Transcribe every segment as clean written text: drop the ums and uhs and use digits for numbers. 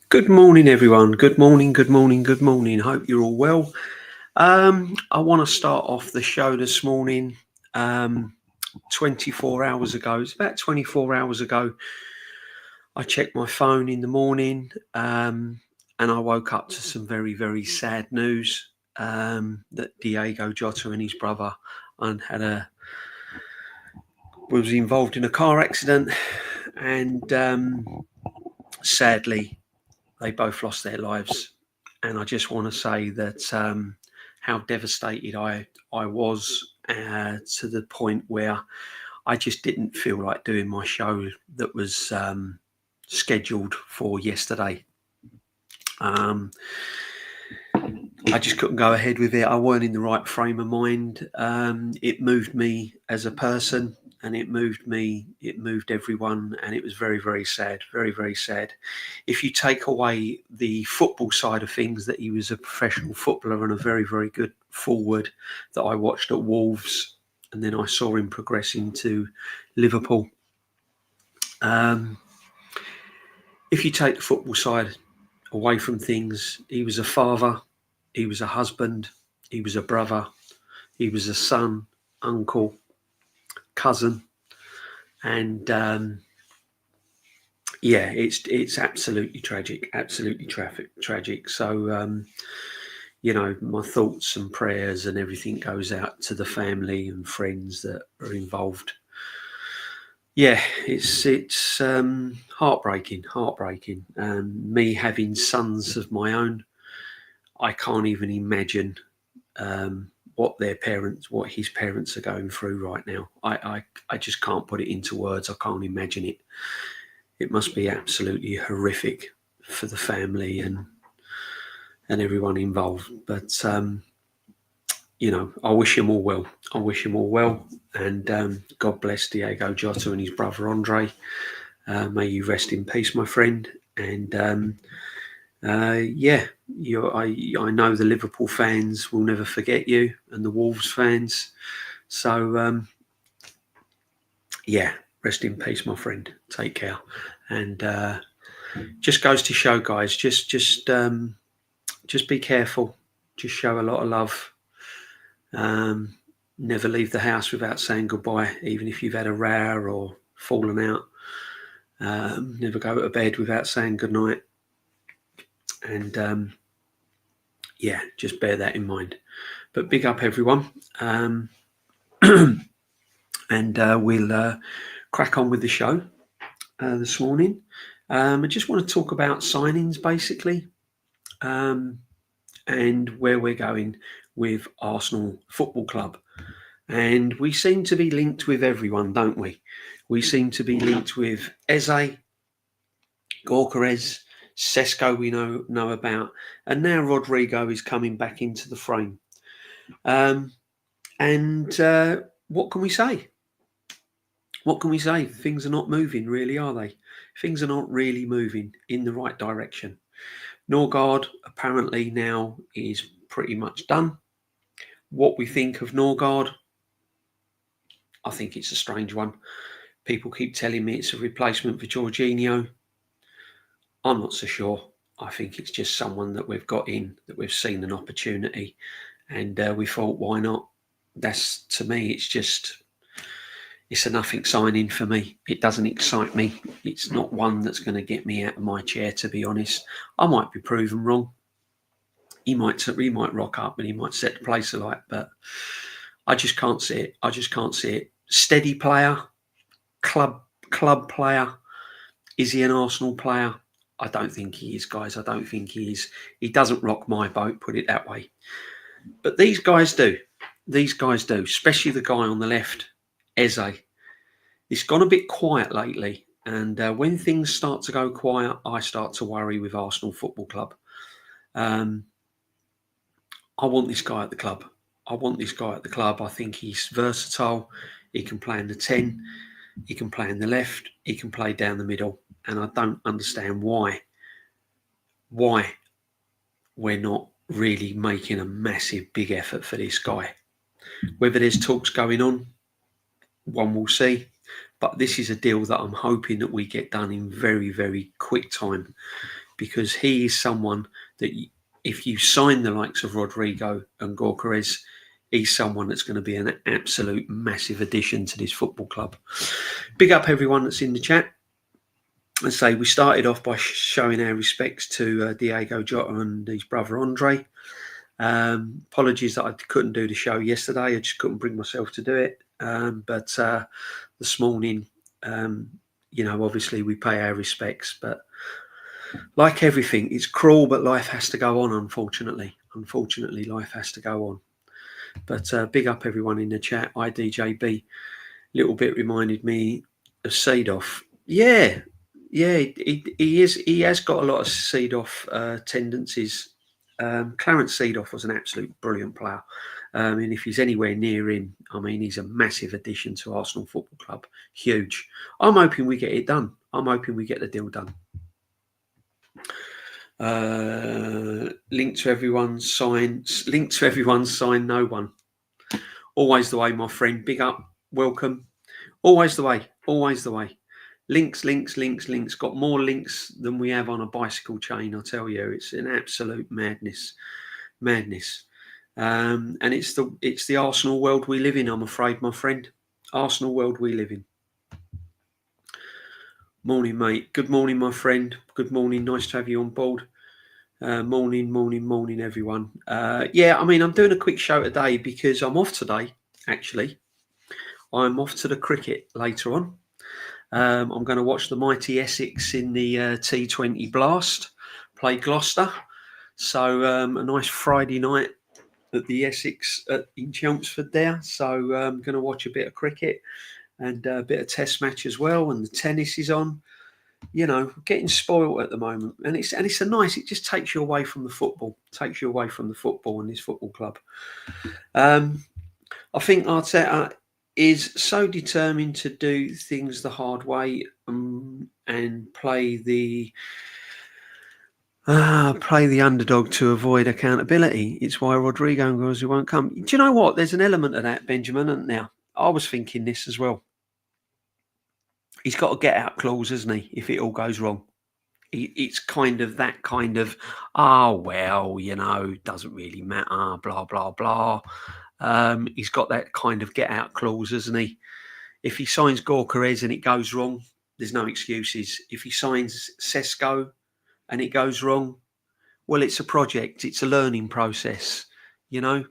Good morning, everyone. Good morning, good morning, good morning. Hope you're all well. I want to start off the show this morning. 24 hours ago, it's about 24 hours ago, I checked my phone in the morning and I woke up to some very, very sad news that Diego Jota and his brother was involved in a car accident, and sadly, they both lost their lives. And I just want to say that how devastated I was to the point where I just didn't feel like doing my show that was scheduled for yesterday. I just couldn't go ahead with it. I weren't in the right frame of mind. It moved me as a person, and it moved everyone, and it was very, very sad, very, very sad. If you take away the football side of things, that he was a professional footballer and a very, very good forward that I watched at Wolves, and then I saw him progress into Liverpool. If you take the football side away from things, he was a father, he was a husband, he was a brother, he was a son, uncle, cousin, and yeah, it's absolutely tragic, tragic. So my thoughts and prayers and everything goes out to the family and friends that are involved. Yeah, it's heartbreaking. Me having sons of my own, I can't even imagine what his parents are going through right now. I just can't put it into words. I can't imagine it. It must be absolutely horrific for the family and everyone involved. But I wish him all well. And God bless Diego Jota and his brother Andre. May you rest in peace, my friend. And I know the Liverpool fans will never forget you, and the Wolves fans. So rest in peace, my friend. Take care. And just goes to show, guys, just be careful. Just show a lot of love. Never leave the house without saying goodbye, even if you've had a row or fallen out. Never go to bed without saying goodnight. And just bear that in mind. But big up, everyone. And we'll crack on with the show this morning. I just want to talk about signings, basically, and where we're going with Arsenal Football Club. And we seem to be linked with everyone, don't we? We seem to be linked with Eze, Gorkarez, Sesko we know about, and now Rodrigo is coming back into the frame. And what can we say? Things are not moving, really, are they? Things are not really moving in the right direction. Norgard apparently now is pretty much done. What we think of Norgard, I think it's a strange one. People keep telling me it's a replacement for Jorginho. I'm not so sure. I think it's just someone that we've got in, that we've seen an opportunity, and we thought, why not? That's, to me, it's a nothing signing for me. It doesn't excite me. It's not one that's going to get me out of my chair, to be honest. I might be proven wrong. He might rock up and he might set the place alight, but I just can't see it. Steady player, club player. Is he an Arsenal player? I don't think he is, guys. I don't think he is. He doesn't rock my boat, put it that way. But these guys do. Especially the guy on the left, Eze. It's gone a bit quiet lately. And when things start to go quiet, I start to worry with Arsenal Football Club. I want this guy at the club. I think he's versatile. He can play in the 10. He can play in the left. He can play down the middle. And I don't understand why we're not really making a massive, big effort for this guy. Whether there's talks going on, one will see. But this is a deal that I'm hoping that we get done in very, very quick time, because he is someone that if you sign the likes of Rodrigo and Gyökeres, he's someone that's going to be an absolute massive addition to this football club. Big up everyone that's in the chat. And say we started off by showing our respects to Diego Jota and his brother Andre. Apologies that I couldn't do the show yesterday. I just couldn't bring myself to do it. But this morning, obviously we pay our respects. But like everything, it's cruel, but life has to go on, unfortunately. Unfortunately, life has to go on. But big up everyone in the chat. DJB, little bit reminded me of Seedorf. Yeah, he has got a lot of Seedorf tendencies. Clarence Seedorf was an absolute brilliant player. And if he's anywhere near him, I mean, he's a massive addition to Arsenal Football Club. Huge. I'm hoping we get it done. I'm hoping we get the deal done. Link to everyone's sign. No one. Always the way, my friend. Big up. Welcome. Always the way. Always the way. Links. Got more links than we have on a bicycle chain, I tell you. It's an absolute madness. And it's the Arsenal world we live in, I'm afraid, my friend. Arsenal world we live in. Morning, mate. Good morning, my friend. Good morning. Nice to have you on board. Morning, everyone. I mean, I'm doing a quick show today because I'm off today, actually. I'm off to the cricket later on. I'm going to watch the mighty Essex in the T20 Blast play Gloucester. So a nice Friday night at the Essex in Chelmsford there. So I'm going to watch a bit of cricket and a bit of test match as well. And the tennis is on. You know, getting spoiled at the moment. And it's a nice, it just takes you away from the football. Takes you away from the football and this football club. I think Arteta is so determined to do things the hard way and play the underdog to avoid accountability. It's why Rodrigo and Gyökeres won't come. Do you know what? There's an element of that, Benjamin, isn't there? I was thinking this as well. He's got a get out clause, hasn't he? If it all goes wrong, it's kind of that kind of, doesn't really matter, blah blah blah. He's got that kind of get out clause, hasn't he? If he signs Gyökeres and it goes wrong, there's no excuses. If he signs Sesko and it goes wrong, well, it's a project. It's a learning process. You know,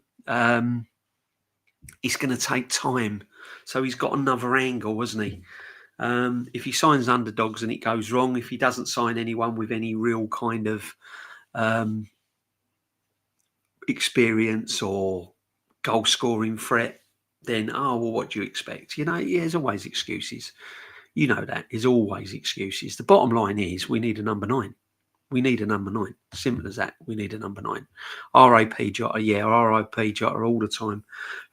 it's going to take time. So he's got another angle, hasn't he? If he signs underdogs and it goes wrong, if he doesn't sign anyone with any real kind of experience or goal scoring threat, then, what do you expect? You know, there's always excuses. You know that. There's always excuses. The bottom line is we need a number 9. We need a number 9. Simple as that. We need a number 9. R.I.P. Jota. Yeah, R.I.P. Jota all the time.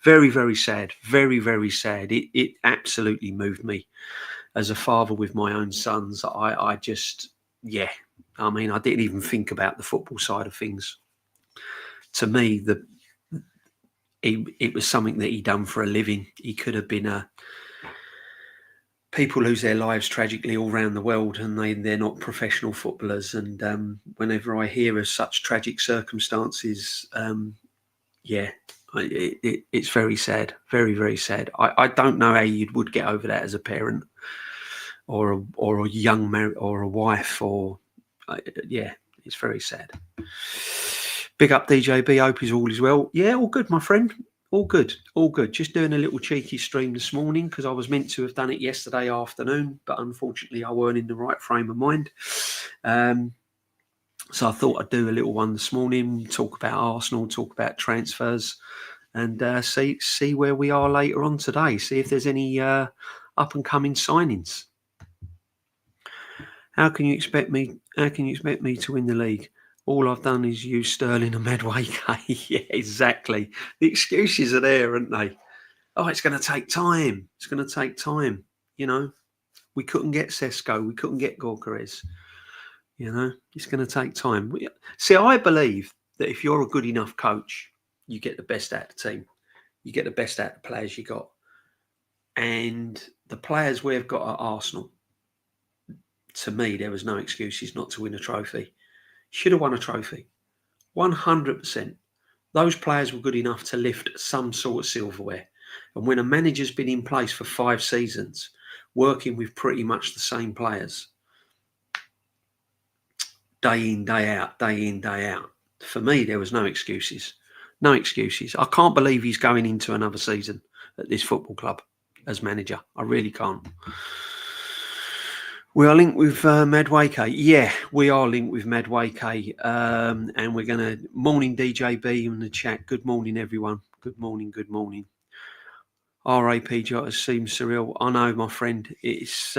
Very, very sad. Very, very sad. It absolutely moved me. As a father with my own sons, I just, I mean, I didn't even think about the football side of things. To me, it was something that he done for a living. He could have been people lose their lives tragically all around the world, and they're not professional footballers. And whenever I hear of such tragic circumstances, it's very sad, very, very sad. I don't know how you would get over that as a parent. Or a young married or a wife, or it's very sad. Big up DJB, hope he's all is well. Yeah, all good, my friend. All good. Just doing a little cheeky stream this morning because I was meant to have done it yesterday afternoon, but unfortunately I weren't in the right frame of mind. So I thought I'd do a little one this morning, talk about Arsenal, talk about transfers, and see where we are later on today. See if there's any up and coming signings. How can you expect me to win the league? All I've done is use Sterling and Madueke. Yeah, exactly. The excuses are there, aren't they? Oh, it's going to take time. It's going to take time. You know, we couldn't get Sesko. We couldn't get Gyökeres. You know, it's going to take time. See, I believe that if you're a good enough coach, you get the best out of the team. You get the best out of the players you got. And the players we've got at Arsenal, to me, there was no excuses not to win a trophy. should have won a trophy. 100%. Those players were good enough to lift some sort of silverware. And when a manager's been in place for 5 seasons, working with pretty much the same players, day in, day out, for me, there was no excuses. No excuses. I can't believe he's going into another season at this football club as manager. I really can't. We are linked with Medwake. Yeah, we are linked with Medwake. And we're going to... Morning, DJB in the chat. Good morning, everyone. Good morning, good morning. RAP Jota seems surreal. I know, my friend. It's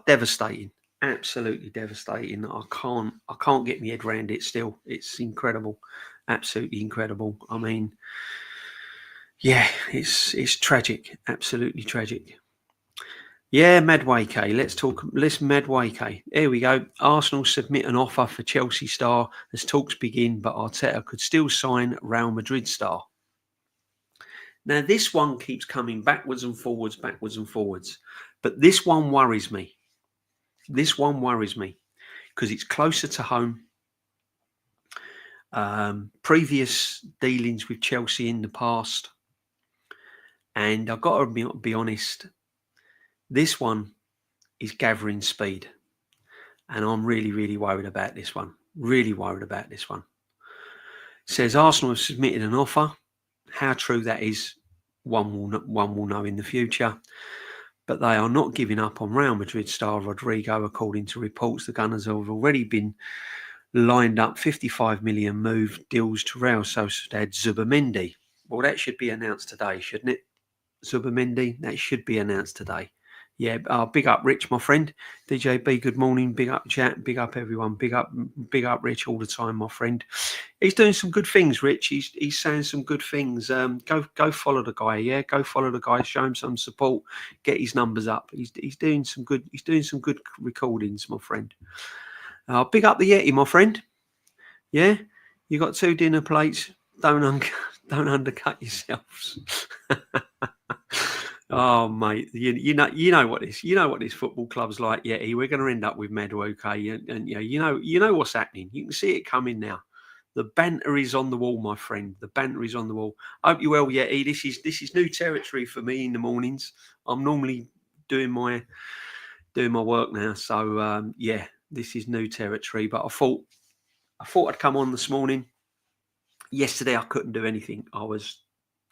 devastating. Absolutely devastating. I can't get my head around it still. It's incredible. Absolutely incredible. I mean, yeah, it's tragic. Absolutely tragic. Yeah, Medwake. Let's Medwake. Here we go. Arsenal submit an offer for Chelsea star as talks begin, but Arteta could still sign Real Madrid star. Now, this one keeps coming backwards and forwards. But this one worries me. Because it's closer to home. Previous dealings with Chelsea in the past. And I've got to be honest, this one is gathering speed. And I'm really, really worried about this one. It says Arsenal have submitted an offer. How true that is, one will know in the future. But they are not giving up on Real Madrid star Rodrigo. According to reports, the Gunners have already been lined up 55 million move deals to Real Sociedad Zubamendi. Well, that should be announced today, shouldn't it? Zubamendi, that should be announced today. Yeah, big up Rich, my friend. DJB, good morning. Big up chat. Big up everyone. Big up Rich all the time, my friend. He's doing some good things, Rich. He's saying some good things. Go follow the guy. Yeah, go follow the guy. Show him some support. Get his numbers up. He's doing some good. He's doing some good recordings, my friend. Big up the Yeti, my friend. Yeah, you got 2 dinner plates. Don't undercut yourselves. Oh, mate, you know what this football club's like. Yeah, we're going to end up with Medwake, and you know what's happening. You can see it coming now. The banter is on the wall, my friend. The banter is on the wall. I hope you well, Yeti. This is new territory for me in the mornings. I'm normally doing my work now, so yeah, this is new territory. But I thought I'd come on this morning. Yesterday I couldn't do anything. I was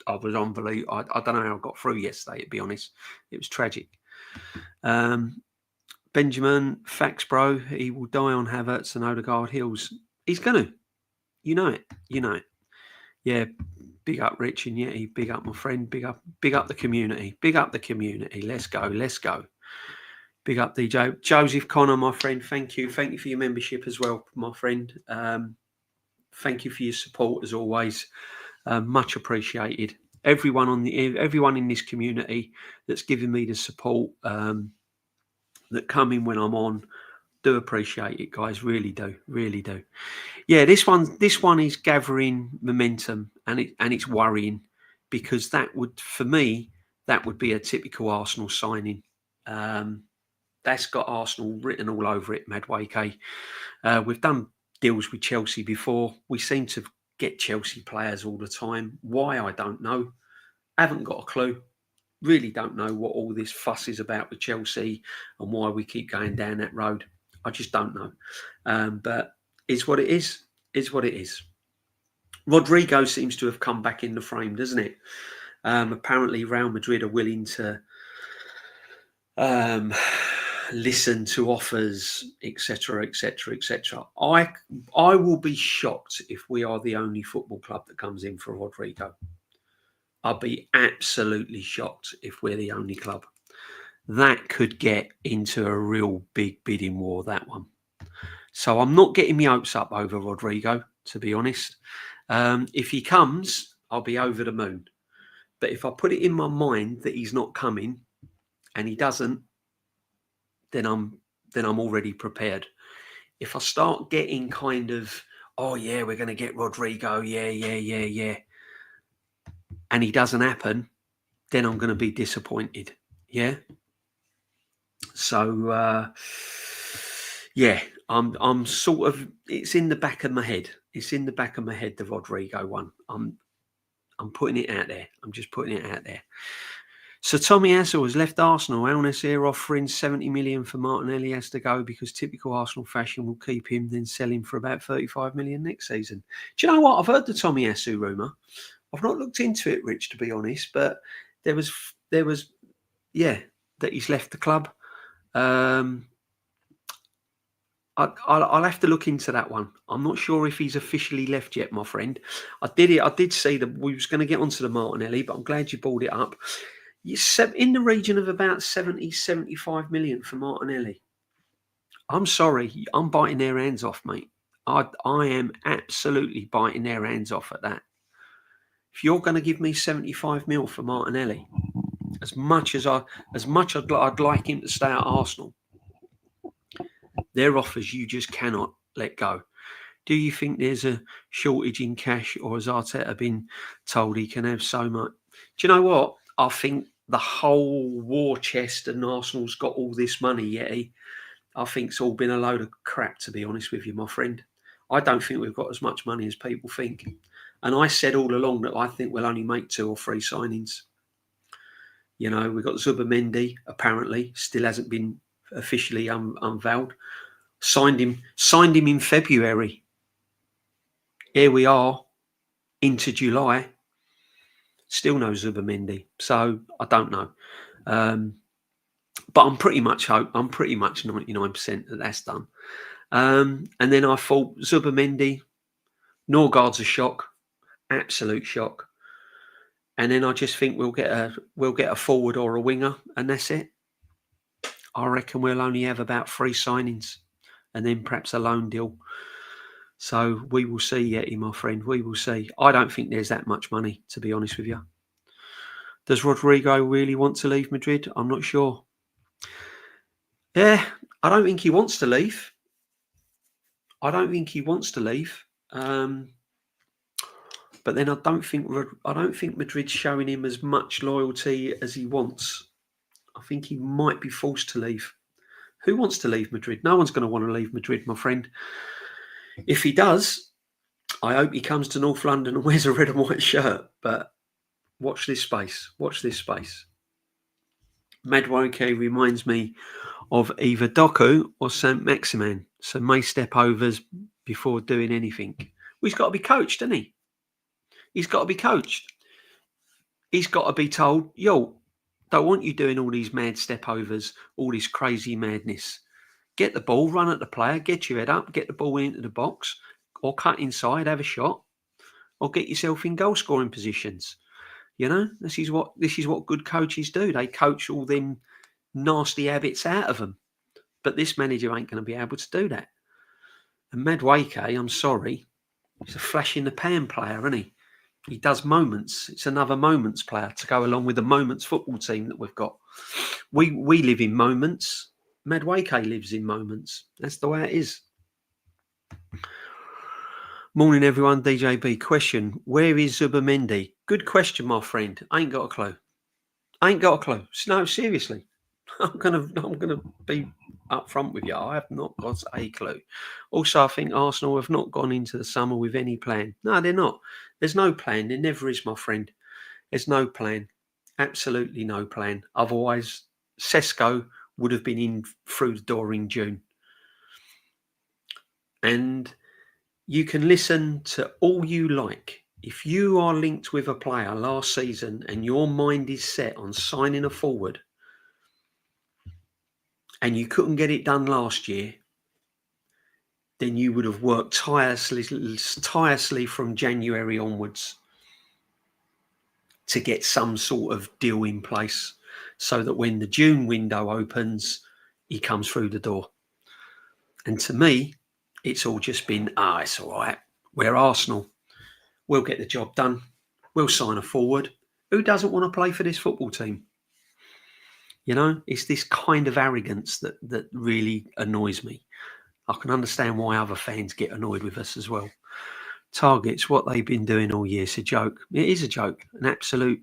unbelievable. I don't know how I got through yesterday, to be honest. It was tragic. Benjamin, facts, bro. He will die on Havertz and Odegaard heels. He's going to. You know it. Yeah, big up Rich and Yeti. Big up my friend. Big up the community. Let's go. Big up DJ. Joseph Connor, my friend. Thank you. Thank you for your membership as well, my friend. Thank you for your support as always. Much appreciated. Everyone in this community that's giving me the support, that come in when I'm on, do appreciate it, guys. Really do. Yeah, this one is gathering momentum, and it's worrying, because that would be a typical Arsenal signing. That's got Arsenal written all over it. Medwake. We've done deals with Chelsea before. We seem to get Chelsea players all the time. Why, I don't know. Haven't got a clue. Really don't know what all this fuss is about with Chelsea and why we keep going down that road. I just don't know. But it's what it is. Rodrigo seems to have come back in the frame, doesn't it? Apparently Real Madrid are willing to listen to offers, etc. I will be shocked if we are the only football club that comes in for Rodrigo. I'll be absolutely shocked if we're the only club. That could get into a real big bidding war, that one. So I'm not getting my hopes up over Rodrigo, to be honest. If he comes, I'll be over the moon. But if I put it in my mind that he's not coming and he doesn't, then I'm already prepared. If I start getting kind of, oh yeah, we're going to get Rodrigo, yeah, and he doesn't happen, then I'm going to be disappointed. Yeah. So yeah, I'm sort of, it's in the back of my head. It's in the back of my head, the Rodrigo one. I'm putting it out there. I'm just putting it out there. So Tomiyasu has left Arsenal. Al Nassr offering 70 million for Martinelli has to go because typical Arsenal fashion will keep him, then sell him for about 35 million next season. Do you know what? I've heard the Tomiyasu rumour. I've not looked into it, Rich, to be honest, but there was, yeah, that he's left the club. I'll have to look into that one. I'm not sure if he's officially left yet, my friend. I did see that we was going to get onto the Martinelli, but I'm glad you brought it up. In the region of about 70, 75 million for Martinelli. I'm sorry, I'm biting their hands off, mate. I am absolutely biting their hands off at that. If you're going to give me 75 mil for Martinelli, as much I'd like him to stay at Arsenal, their offers you just cannot let go. Do you think there's a shortage in cash, or has Arteta been told he can have so much? Do you know what? I think the whole war chest and Arsenal's got all this money, Yeti. I think it's all been a load of crap, to be honest with you, my friend. I don't think we've got as much money as people think. And I said all along that I think we'll only make 2 or 3 signings. You know, we've got Zubimendi, apparently, still hasn't been officially unveiled. Signed him in February. Here we are, into July. Still no Zubimendi, so I don't know. But I'm pretty much 99% that that's done. And then I thought Zubimendi, Norgard's a shock, absolute shock. And then I just think we'll get a forward or a winger, and that's it. I reckon we'll only have about 3 signings, and then perhaps a loan deal. So we will see, Yeti, my friend. We will see. I don't think there's that much money, to be honest with you. Does Rodrigo really want to leave Madrid? I'm not sure. Yeah, I don't think he wants to leave. But then I don't think Madrid's showing him as much loyalty as he wants. I think he might be forced to leave. Who wants to leave Madrid? No one's going to want to leave Madrid, my friend. If he does, I hope he comes to North London and wears a red and white shirt. But watch this space. Madueke reminds me of either Doku or Saint Maximin. So may step overs before doing anything. Well, he's got to be coached, doesn't he? He's got to be coached. He's got to be told, yo, don't want you doing all these mad step overs, all this crazy madness. Get the ball, run at the player, get your head up, get the ball into the box, or cut inside, have a shot, or get yourself in goal scoring positions. You know, this is what good coaches do. They coach all them nasty habits out of them. But this manager ain't going to be able to do that. And Madueke, I'm sorry, he's a flash in the pan player, isn't he? He does moments. It's another moments player to go along with the moments football team that we've got. We live in moments. Madueke lives in moments. That's the way it is. Morning, everyone. DJB. Question: where is Zubimendi? Good question, my friend. I ain't got a clue. No, seriously. I'm gonna be upfront with you. I have not got a clue. Also, I think Arsenal have not gone into the summer with any plan. No, they're not. There's no plan. There never is, my friend. There's no plan. Absolutely no plan. Otherwise, Sesko would have been in through the door in June. And you can listen to all you like. If you are linked with a player last season and your mind is set on signing a forward and you couldn't get it done last year, then you would have worked tirelessly from January onwards to get some sort of deal in place so that when the June window opens, he comes through the door. And to me, it's all just been, it's all right. We're Arsenal. We'll get the job done. We'll sign a forward. Who doesn't want to play for this football team? You know, it's this kind of arrogance that really annoys me. I can understand why other fans get annoyed with us as well. Targets, what they've been doing all year, it's a joke. It is a joke, an absolute,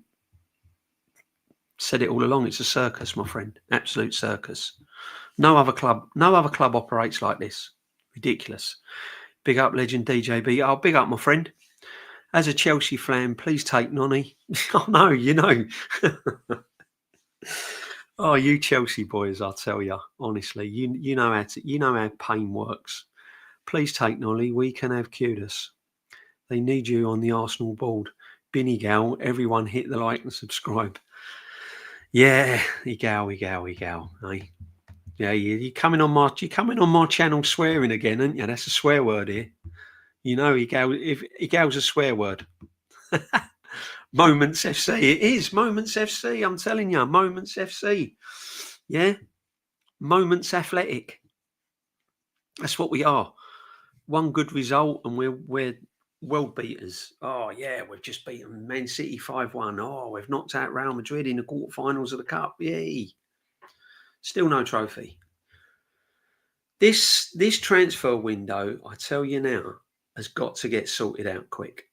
said it all along, it's a circus, my friend, absolute circus. No other club operates like this. Ridiculous. Big up legend DJB. Oh, big up my friend. As a Chelsea fan, please take Nonny. Oh no, you know. Oh, you Chelsea boys, I tell you, honestly, you know how pain works. Please take Nolly. We can have Kudos. They need you on the Arsenal board. Binny Gal, everyone hit the like and subscribe. Yeah, egal. Hey. Yeah, you're coming on my channel swearing again, aren't you? That's a swear word here. You know, egal's a swear word. Moments FC. It is Moments FC. I'm telling you, Moments FC. Yeah, Moments Athletic. That's what we are. One good result, and we're world beaters. Oh yeah, we've just beaten Man City 5-1. Oh, we've knocked out Real Madrid in the quarterfinals of the Cup. Yay! Still no trophy. This transfer window, I tell you now, has got to get sorted out quick.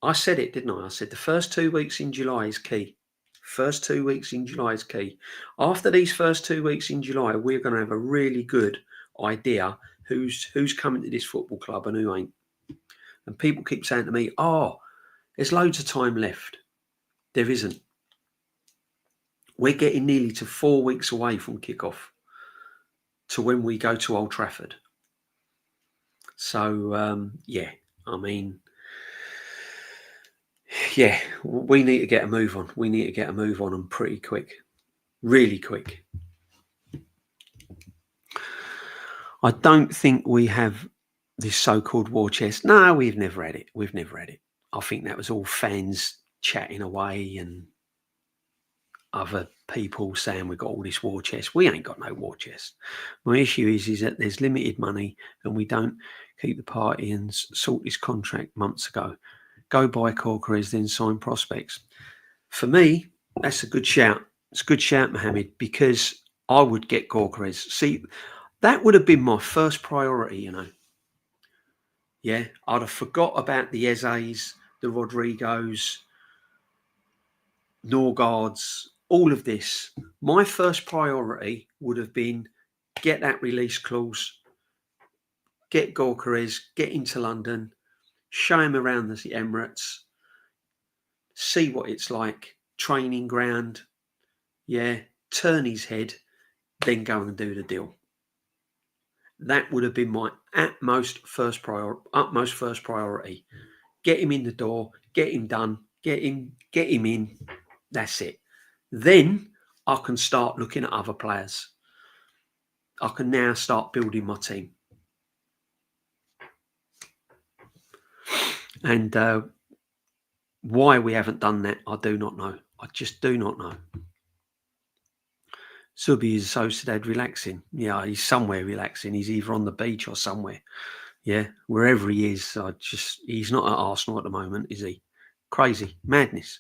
I said it, didn't I? I said the first 2 weeks in July is key. First 2 weeks in July is key. After these first 2 weeks in July, we're going to have a really good idea who's coming to this football club and who ain't. And people keep saying to me, oh, there's loads of time left. There isn't. We're getting nearly to 4 weeks away from kickoff to when we go to Old Trafford. So, yeah, I mean, yeah, we need to get a move on. We need to get a move on, and pretty quick. Really quick. I don't think we have this so-called war chest. No, we've never had it. We've never had it. I think that was all fans chatting away and other people saying we've got all this war chest. We ain't got no war chest. My issue is that there's limited money and we don't keep the party and sort this contract months ago. Go buy Corcoran, then sign prospects. For me, that's a good shout. It's a good shout, Mohammed, because I would get Corcoran. See, that would have been my first priority, you know. Yeah, I'd have forgot about the Ezes, the Rodrigos, Norgards, all of this. My first priority would have been get that release clause, get Gorkarez, get into London, show him around the Emirates, see what it's like, training ground, yeah, turn his head, then go and do the deal. That would have been my utmost first priority. Get him in the door, get him done, get him in. That's it. Then I can start looking at other players. I can now start building my team. And why we haven't done that, I do not know. I just do not know. Zubi is Sociedad relaxing. Yeah, he's somewhere relaxing. He's either on the beach or somewhere. Yeah, wherever he is. He's not at Arsenal at the moment, is he? Crazy. Madness.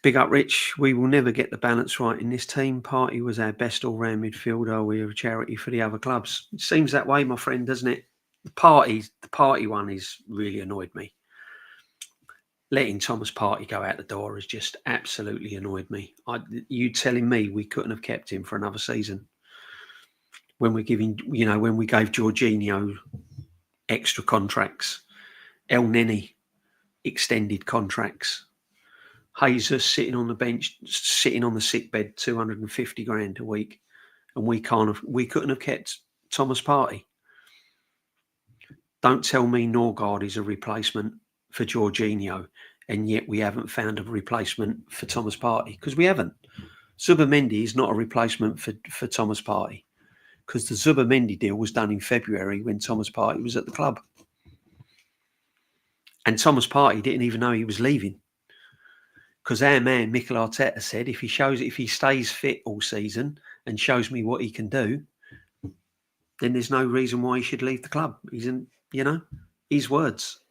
Big up, Rich. We will never get the balance right in this team. Partey was our best all-round midfielder. We are a charity for the other clubs. It seems that way, my friend, doesn't it? The Partey one is really annoyed me. Letting Thomas Partey go out the door has just absolutely annoyed me. You telling me we couldn't have kept him for another season when we're giving, when we gave Jorginho extra contracts, El Neni extended contracts, Jesus sitting on the bench, sitting on the sick bed, 250 grand a week, and we couldn't have kept Thomas Partey. Don't tell me Norgard is a replacement for Jorginho, and yet we haven't found a replacement for Thomas Partey, because we haven't. Zubamendi is not a replacement for Thomas Partey, because the Zubamendi deal was done in February when Thomas Partey was at the club. And Thomas Partey didn't even know he was leaving, because our man Mikel Arteta said if he stays fit all season and shows me what he can do, then there's no reason why he should leave the club. His words.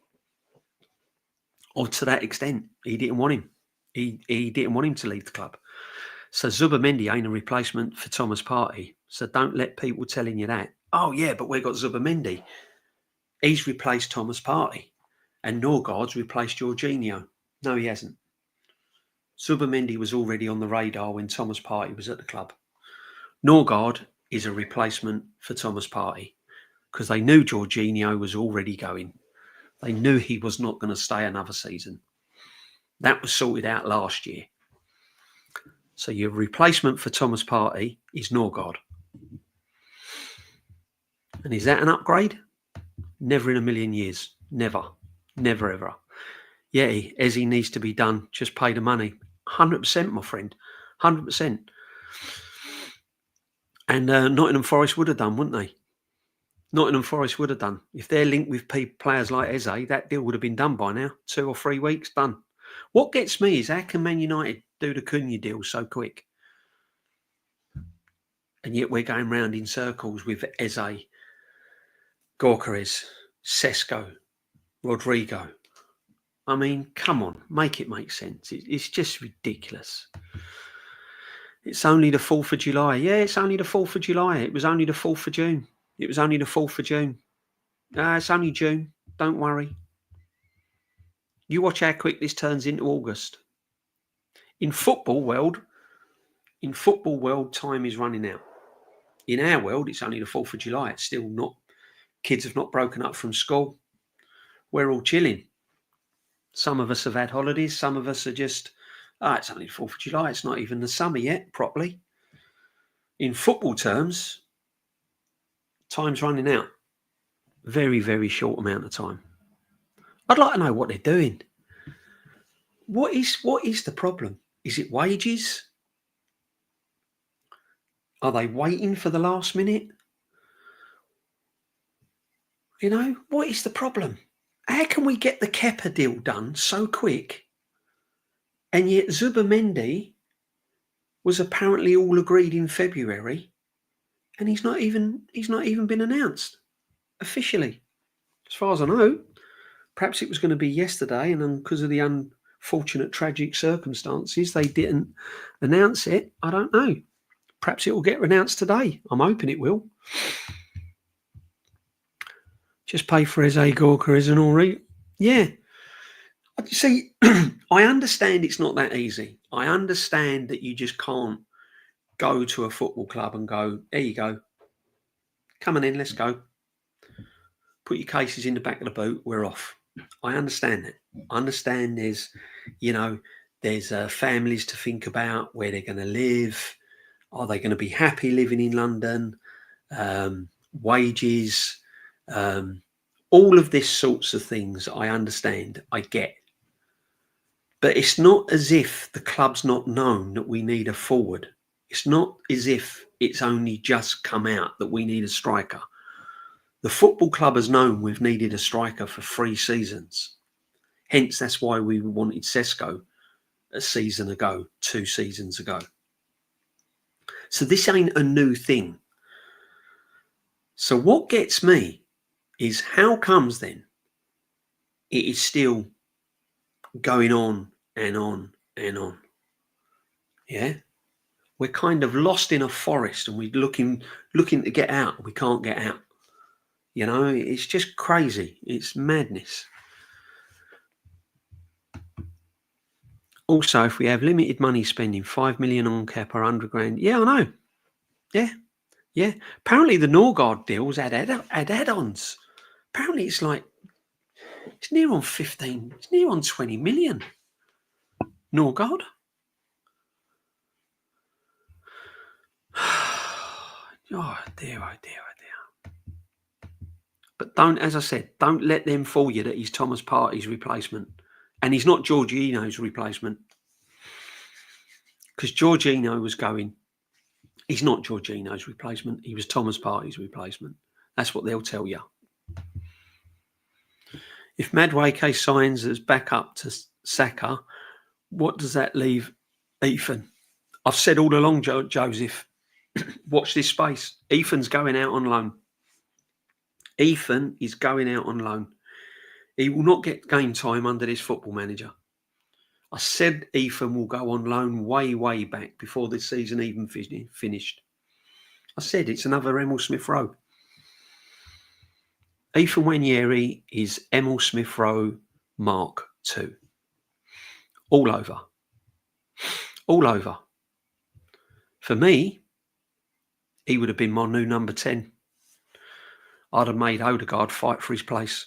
Or to that extent, he didn't want him. He didn't want him to leave the club. So Zubamendi ain't a replacement for Thomas Partey. So don't let people telling you that. Oh yeah, but we got Zubamendi. He's replaced Thomas Partey, and Norgard's replaced Jorginho. No, he hasn't. Zubamendi was already on the radar when Thomas Partey was at the club. Norgard is a replacement for Thomas Partey, because they knew Jorginho was already going. They knew he was not going to stay another season. That was sorted out last year. So your replacement for Thomas Partey is Norgard. And is that an upgrade? Never in a million years. Never. Never, ever. Yeah, Eze needs to be done. Just pay the money. 100%, my friend. 100%. And Nottingham Forest would have done, wouldn't they? Nottingham Forest would have done. If they're linked with players like Eze, that deal would have been done by now. 2 or 3 weeks, done. What gets me is how can Man United do the Cunha deal so quick? And yet we're going round in circles with Eze, Gorkarez, Sesko, Rodrigo. I mean, come on, make it make sense. It's just ridiculous. It's only the 4th of July. Yeah, it's only the 4th of July. It was only the 4th of June. It was only the 4th of June. It's only June. Don't worry. You watch how quick this turns into August. In football world, time is running out. In our world, it's only the 4th of July. It's still not, kids have not broken up from school. We're all chilling. Some of us have had holidays. Some of us are just, it's only the 4th of July. It's not even the summer yet, properly. In football terms, time's running out. Very, very short amount of time. I'd like to know what they're doing. What is the problem? Is it wages? Are they waiting for the last minute? You know, what is the problem? How can we get the Kepa deal done so quick? And yet Zubimendi was apparently all agreed in February, and he's not even been announced officially. As far as I know, perhaps it was going to be yesterday, and then because of the unfortunate tragic circumstances, they didn't announce it. I don't know. Perhaps it will get announced today. I'm hoping it will. Just pay for Eze, Gorkarez and Ori. Yeah. See, I understand it's not that easy. I understand that you just can't go to a football club and go, there you go. Come on in, let's go. Put your cases in the back of the boot, we're off. I understand that. I understand there's families to think about, where they're going to live. Are they going to be happy living in London? Wages, all of this sorts of things I understand, I get. But it's not as if the club's not known that we need a forward. It's not as if it's only just come out that we need a striker. The football club has known we've needed a striker for 3 seasons. Hence, that's why we wanted Sesko a season ago, 2 seasons ago. So this ain't a new thing. So what gets me is how comes then it is still going on and on and on? Yeah, we're kind of lost in a forest and we're looking to get out. We can't get out. You know, it's just crazy. It's madness. Also, if we have limited money spending, 5 million on Kepa, 100 grand. Yeah, I know. Yeah. Apparently the Norgard deals had add-ons. Apparently it's near on 15, it's near on 20 million. Norgard. Oh dear. But don't, as I said, don't let them fool you that he's Thomas Partey's replacement. And he's not Jorginho's replacement. Because Jorginho was going, he's not Jorginho's replacement. He was Thomas Partey's replacement. That's what they'll tell you. If Madueke signs as backup to Saka, what does that leave Ethan? I've said all along, Joseph, watch this space. Ethan's going out on loan. Ethan is going out on loan. He will not get game time under this football manager. I said Ethan will go on loan way back before the season even finished. I said it's another Emil Smith Rowe. Ethan Nwaneri is Emil Smith Rowe Mark II. All over. For me, he would have been my new number 10. I'd have made Odegaard fight for his place.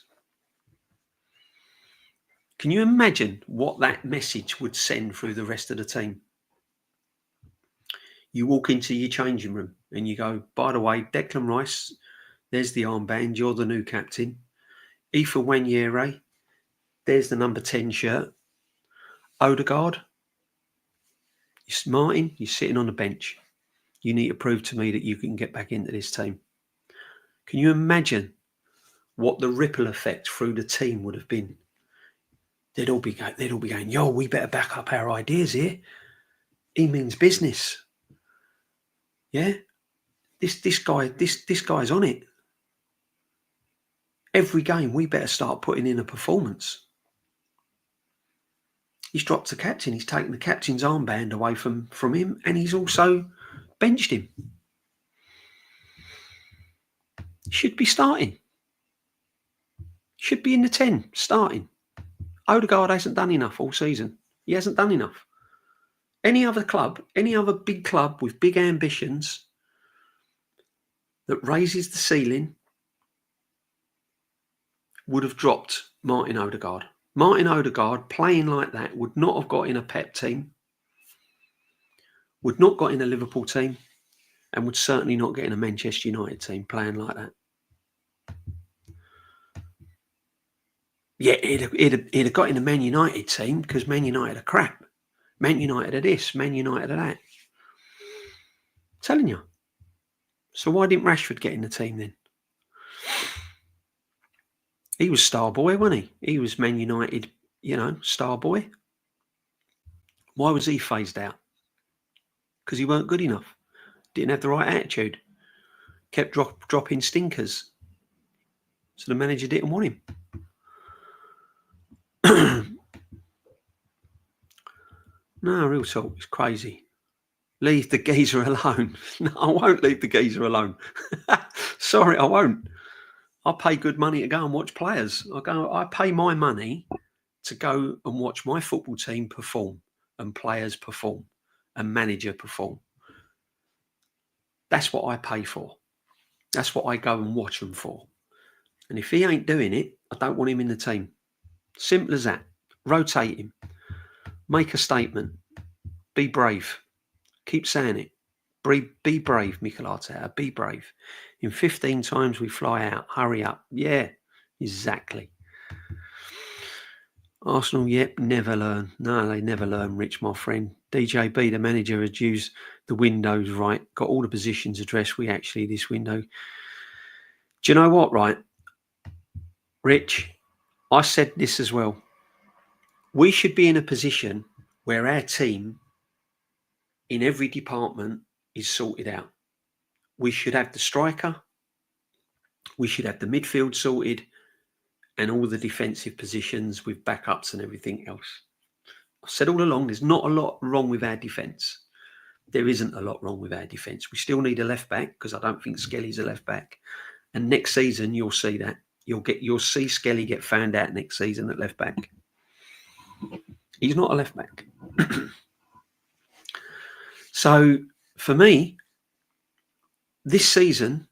Can you imagine what that message would send through the rest of the team? You walk into your changing room and you go, by the way, Declan Rice, there's the armband, you're the new captain. Aoife Wanyere, there's the number 10 shirt. Odegaard, Martin, you're sitting on the bench. You need to prove to me that you can get back into this team. Can you imagine what the ripple effect through the team would have been? They'd all be going, yo, we better back up our ideas here. He means business. Yeah? This guy's on it. Every game, we better start putting in a performance. He's dropped the captain. He's taken the captain's armband away from him, and he's also benched him. Should be starting. Should be in the 10, starting. Odegaard hasn't done enough all season. He hasn't done enough. Any other club, any other big club with big ambitions that raises the ceiling would have dropped Martin Odegaard. Martin Odegaard playing like that would not have got in a Pep team, would not got in a Liverpool team, and would certainly not get in a Manchester United team playing like that. Yeah, he'd have got in a Man United team because Man United are crap. Man United are this, Man United are that. I'm telling you. So why didn't Rashford get in the team then? He was star boy, wasn't he? He was Man United, star boy. Why was he phased out? Because he weren't good enough. Didn't have the right attitude. Kept dropping stinkers. So the manager didn't want him. No, real talk. It's crazy. Leave the geezer alone. No, I won't leave the geezer alone. Sorry, I won't. I pay good money to go and watch players. I pay my money to go and watch my football team perform and players perform and manager perform. That's what I pay for. That's what I go and watch them for. And if he ain't doing it, I don't want him in the team. Simple as that. Rotate him. Make a statement. Be brave. Keep saying it. Be brave, Mikel Arteta. Be brave. In 15 times we fly out. Hurry up. Yeah, exactly. Arsenal, yep, never learn. No, they never learn, Rich, my friend. DJB, the manager, has used the windows right. Got all the positions addressed. We actually, this window. Do you know what, right? Rich, I said this as well. We should be in a position where our team in every department is sorted out. We should have the striker. We should have the midfield sorted and all the defensive positions with backups and everything else. I've said all along, there's not a lot wrong with our defence. There isn't a lot wrong with our defence. We still need a left back because I don't think Skelly's a left back. And next season, you'll see that. You'll see Skelly get found out next season at left back. He's not a left back. So for me, this season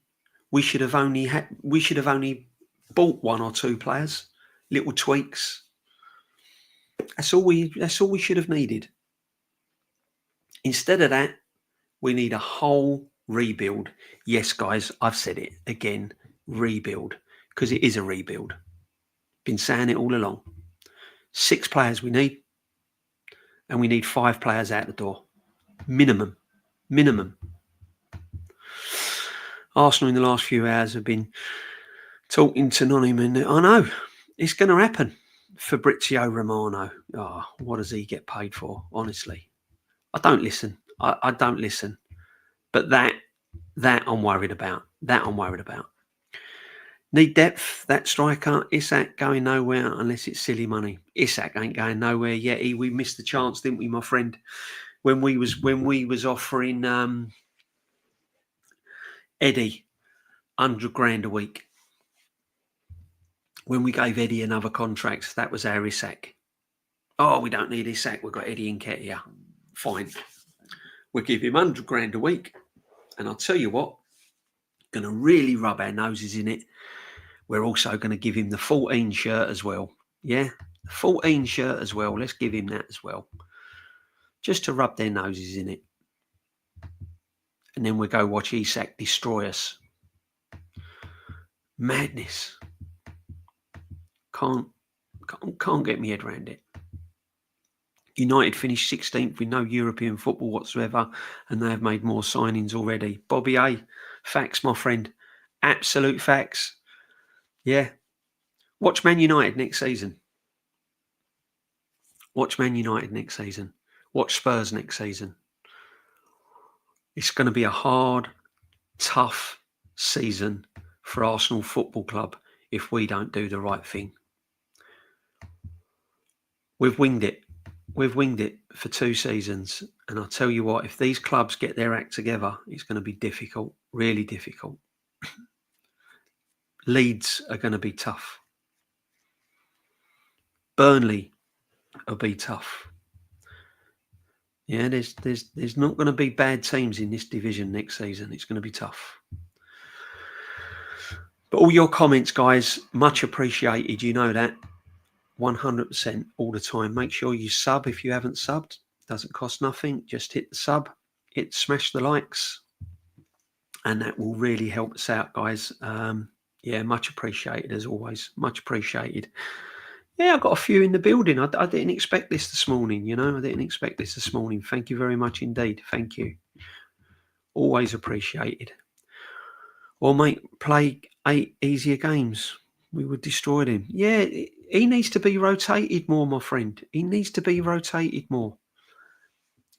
we should have only bought one or two players, little tweaks. That's all we should have needed. Instead of that, we need a whole rebuild. Yes, guys, I've said it again, rebuild, because it is a rebuild. Been saying it all along. 6 players we need, and we need 5 players out the door. Minimum. Arsenal in the last few hours have been talking to Nottingham, and I know it's going to happen. Fabrizio Romano. Oh, what does he get paid for? Honestly, I don't listen. I don't listen. But that I'm worried about. Need depth. That striker, Isak going nowhere unless it's silly money. Isak ain't going nowhere yet. We missed the chance, didn't we, my friend? When we was offering Eddie $100,000 a week. When we gave Eddie another contract, that was our Isak. Oh, we don't need Isak. We've got Eddie Nketiah. Fine. We'll give him $100,000 a week. And I'll tell you what, going to really rub our noses in it. We're also going to give him the 14 shirt as well. Yeah, the 14 shirt as well. Let's give him that as well. Just to rub their noses in it. And then we'll go watch Isak destroy us. Madness. Can't get my head around it. United finished 16th with no European football whatsoever, and they have made more signings already. Bobby A, facts, my friend. Absolute facts. Yeah. Watch Man United next season. Watch Man United next season. Watch Spurs next season. It's going to be a hard, tough season for Arsenal Football Club if we don't do the right thing. We've winged it. We've winged it for 2 seasons. And I'll tell you what, if these clubs get their act together, it's going to be difficult, really difficult. Leeds are going to be tough. Burnley will be tough. Yeah, there's not going to be bad teams in this division next season. It's going to be tough. But all your comments, guys, much appreciated. You know that. 100% all the time. Make sure you sub if you haven't subbed. Doesn't cost nothing. Just hit the sub. Smash the likes. And that will really help us out, guys. Yeah, much appreciated as always. Much appreciated. Yeah, I got a few in the building. I didn't expect this morning, I didn't expect this morning. Thank you very much indeed. Thank you. Always appreciated. Well, mate, play 8 easier games. We would destroy him. Yeah, he needs to be rotated more, my friend. He needs to be rotated more.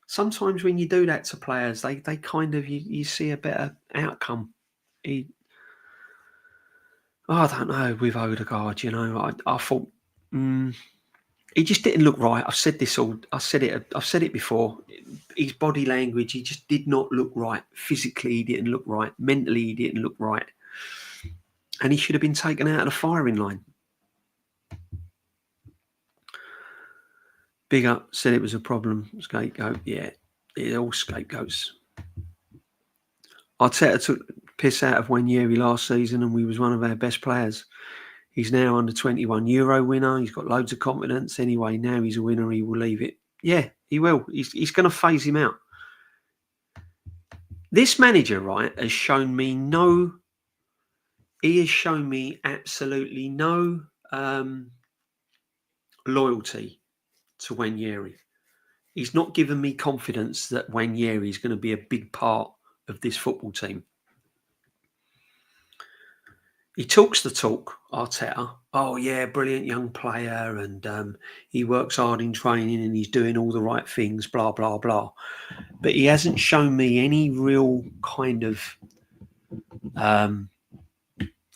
Sometimes when you do that to players, they kind of, you see a better outcome. I don't know, with Odegaard, I thought, he just didn't look right. I've said it before. His body language, he just did not look right. Physically, he didn't look right. Mentally, he didn't look right. And he should have been taken out of the firing line. Big Up said it was a problem. Scapegoat. Yeah, they're all scapegoats. Arteta took piss out of Wanyeri last season and we was one of our best players. He's now under 21 Euro winner. He's got loads of confidence. Anyway, now he's a winner. He will leave it. Yeah, he will. He's going to phase him out. This manager, right, has shown me absolutely no loyalty to Wanyeri. He's not given me confidence that Wanyeri is going to be a big part of this football team. He talks the talk, Arteta. Oh, yeah, brilliant young player, and he works hard in training and he's doing all the right things, blah, blah, blah. But he hasn't shown me any real kind of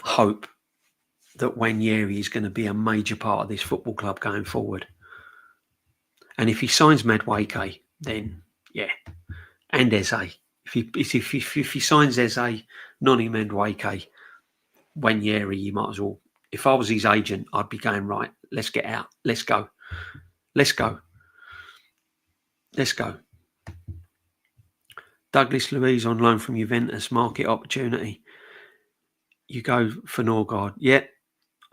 hope that Wanyeri is going to be a major part of this football club going forward. And if he signs Madueke, then, yeah, and Eze. If he signs Eze, Noni Madueke, Wanyeri, you might as well. If I was his agent, I'd be going, right, let's get out. Let's go. Douglas Luiz on loan from Juventus, market opportunity. You go for Norgard. Yeah,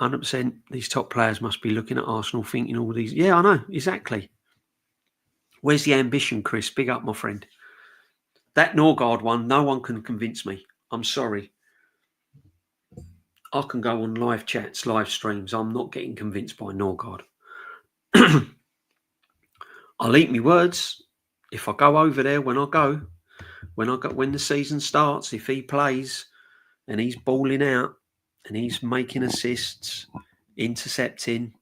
100%. These top players must be looking at Arsenal thinking all these. Yeah, I know, exactly. Where's the ambition, Chris? Big up, my friend. That Norgard one, no one can convince me. I'm sorry. I can go on live chats, live streams. I'm not getting convinced by Norgard. I'll eat my words. If I go over there when the season starts, if he plays and he's balling out and he's making assists, intercepting,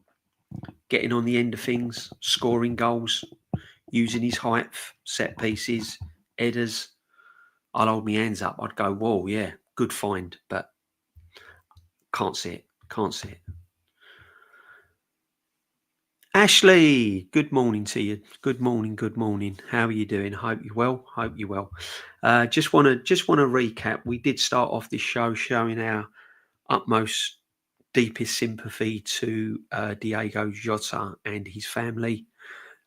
getting on the end of things, scoring goals, using his height, set pieces, headers, I'd hold my hands up. I'd go, whoa, yeah, good find, but can't see it. Ashley, good morning to you. Good morning. How are you doing? Hope you're well. Just want to recap. We did start off this show showing our utmost, deepest sympathy to Diego Jota and his family.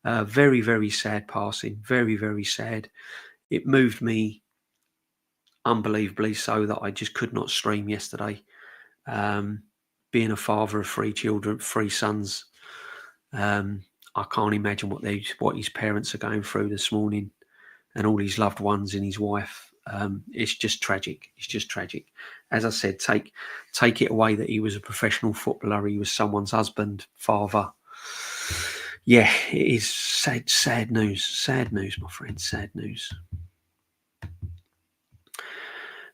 Very, very sad passing. Very, very sad. It moved me unbelievably so that I just could not stream yesterday. Being a father of 3 children, 3 sons, I can't imagine what his parents are going through this morning, and all his loved ones and his wife. It's just tragic. It's just tragic. As I said, take it away that he was a professional footballer. He was someone's husband, father. Yeah, it is sad news. Sad news, my friend. Sad news.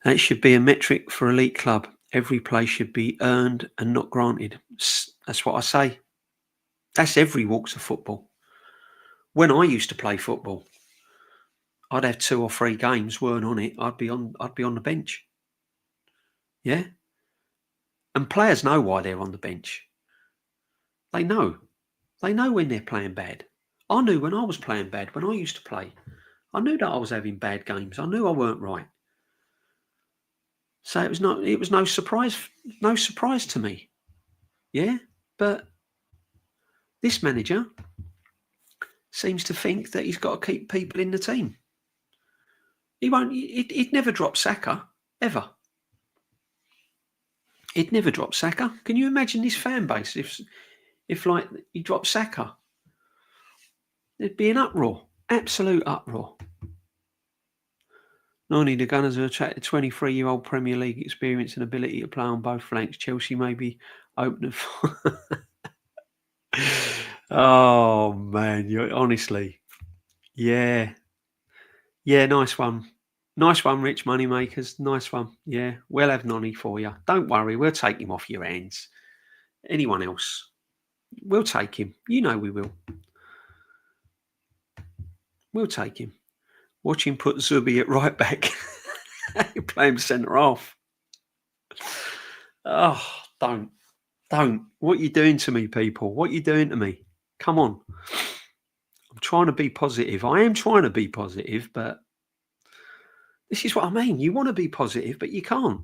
That should be a metric for elite club. Every place should be earned and not granted. That's what I say. That's every walks of football. When I used to play football, I'd have 2 or 3 games, weren't on it. I'd be on the bench. Yeah. And players know why they're on the bench. They know. They know when they're playing bad. I knew when I was playing bad, when I used to play. I knew that I was having bad games. I knew I weren't right. So it was no surprise to me. Yeah. But this manager seems to think that he's got to keep people in the team. He'd never drop Saka, ever. He'd never drop Saka. Can you imagine this fan base if like he dropped Saka? There'd be an uproar, absolute uproar. Not only the Gunners have attracted 23-year-old Premier League experience and ability to play on both flanks. Chelsea may be open for... Oh, man, honestly. Yeah. Yeah, nice one. Nice one, Rich Moneymakers. Nice one. Yeah, we'll have Nonny for you. Don't worry, we'll take him off your hands. Anyone else? We'll take him. You know we will. We'll take him. Watch him put Zubi at right back. You play him centre half. Oh, don't. What are you doing to me, people? What are you doing to me? Come on. I'm trying to be positive. I am trying to be positive, but this is what I mean. You want to be positive, but you can't.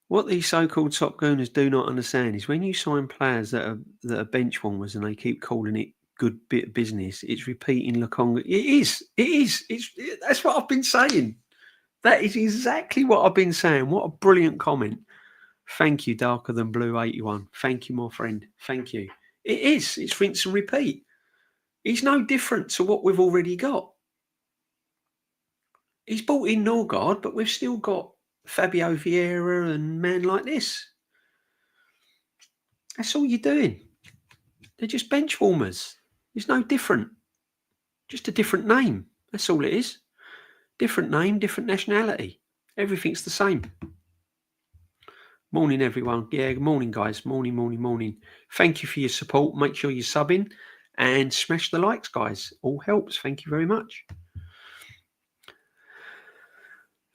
What these so-called top gooners do not understand is when you sign players that are bench warmers and they keep calling it good bit of business, it's repeating Lukonga. It is. That's what I've been saying. That is exactly what I've been saying. What a brilliant comment. Thank you, Darker Than Blue 81. Thank you, my friend. Thank you. It is. It's rinse and repeat. He's no different to what we've already got. He's brought in Norgard, but we've still got Fabio Vieira and men like this. That's all you're doing. They're just bench warmers. It's no different. Just a different name. That's all it is. Different name, different nationality. Everything's the same. Morning, everyone. Yeah, good morning, guys. Morning. Thank you for your support. Make sure you're subbing and smash the likes, guys. All helps. Thank you very much.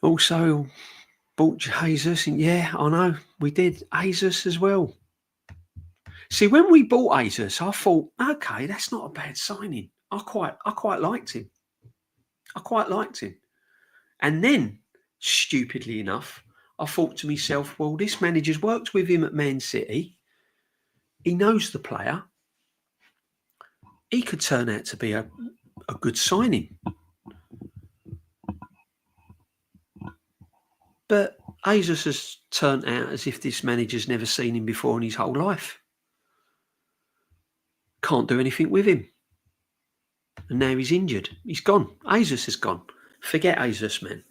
Also, bought Jesus, and yeah, I know we did Jesus as well. See, when we bought Jesus, I thought, okay, that's not a bad signing. I quite liked him. And then, stupidly enough, I thought to myself, well, this manager's worked with him at Man City. He knows the player. He could turn out to be a good signing. But Jesus has turned out as if this manager's never seen him before in his whole life. Can't do anything with him. And now he's injured. He's gone. Jesus is gone. Forget Jesus, man.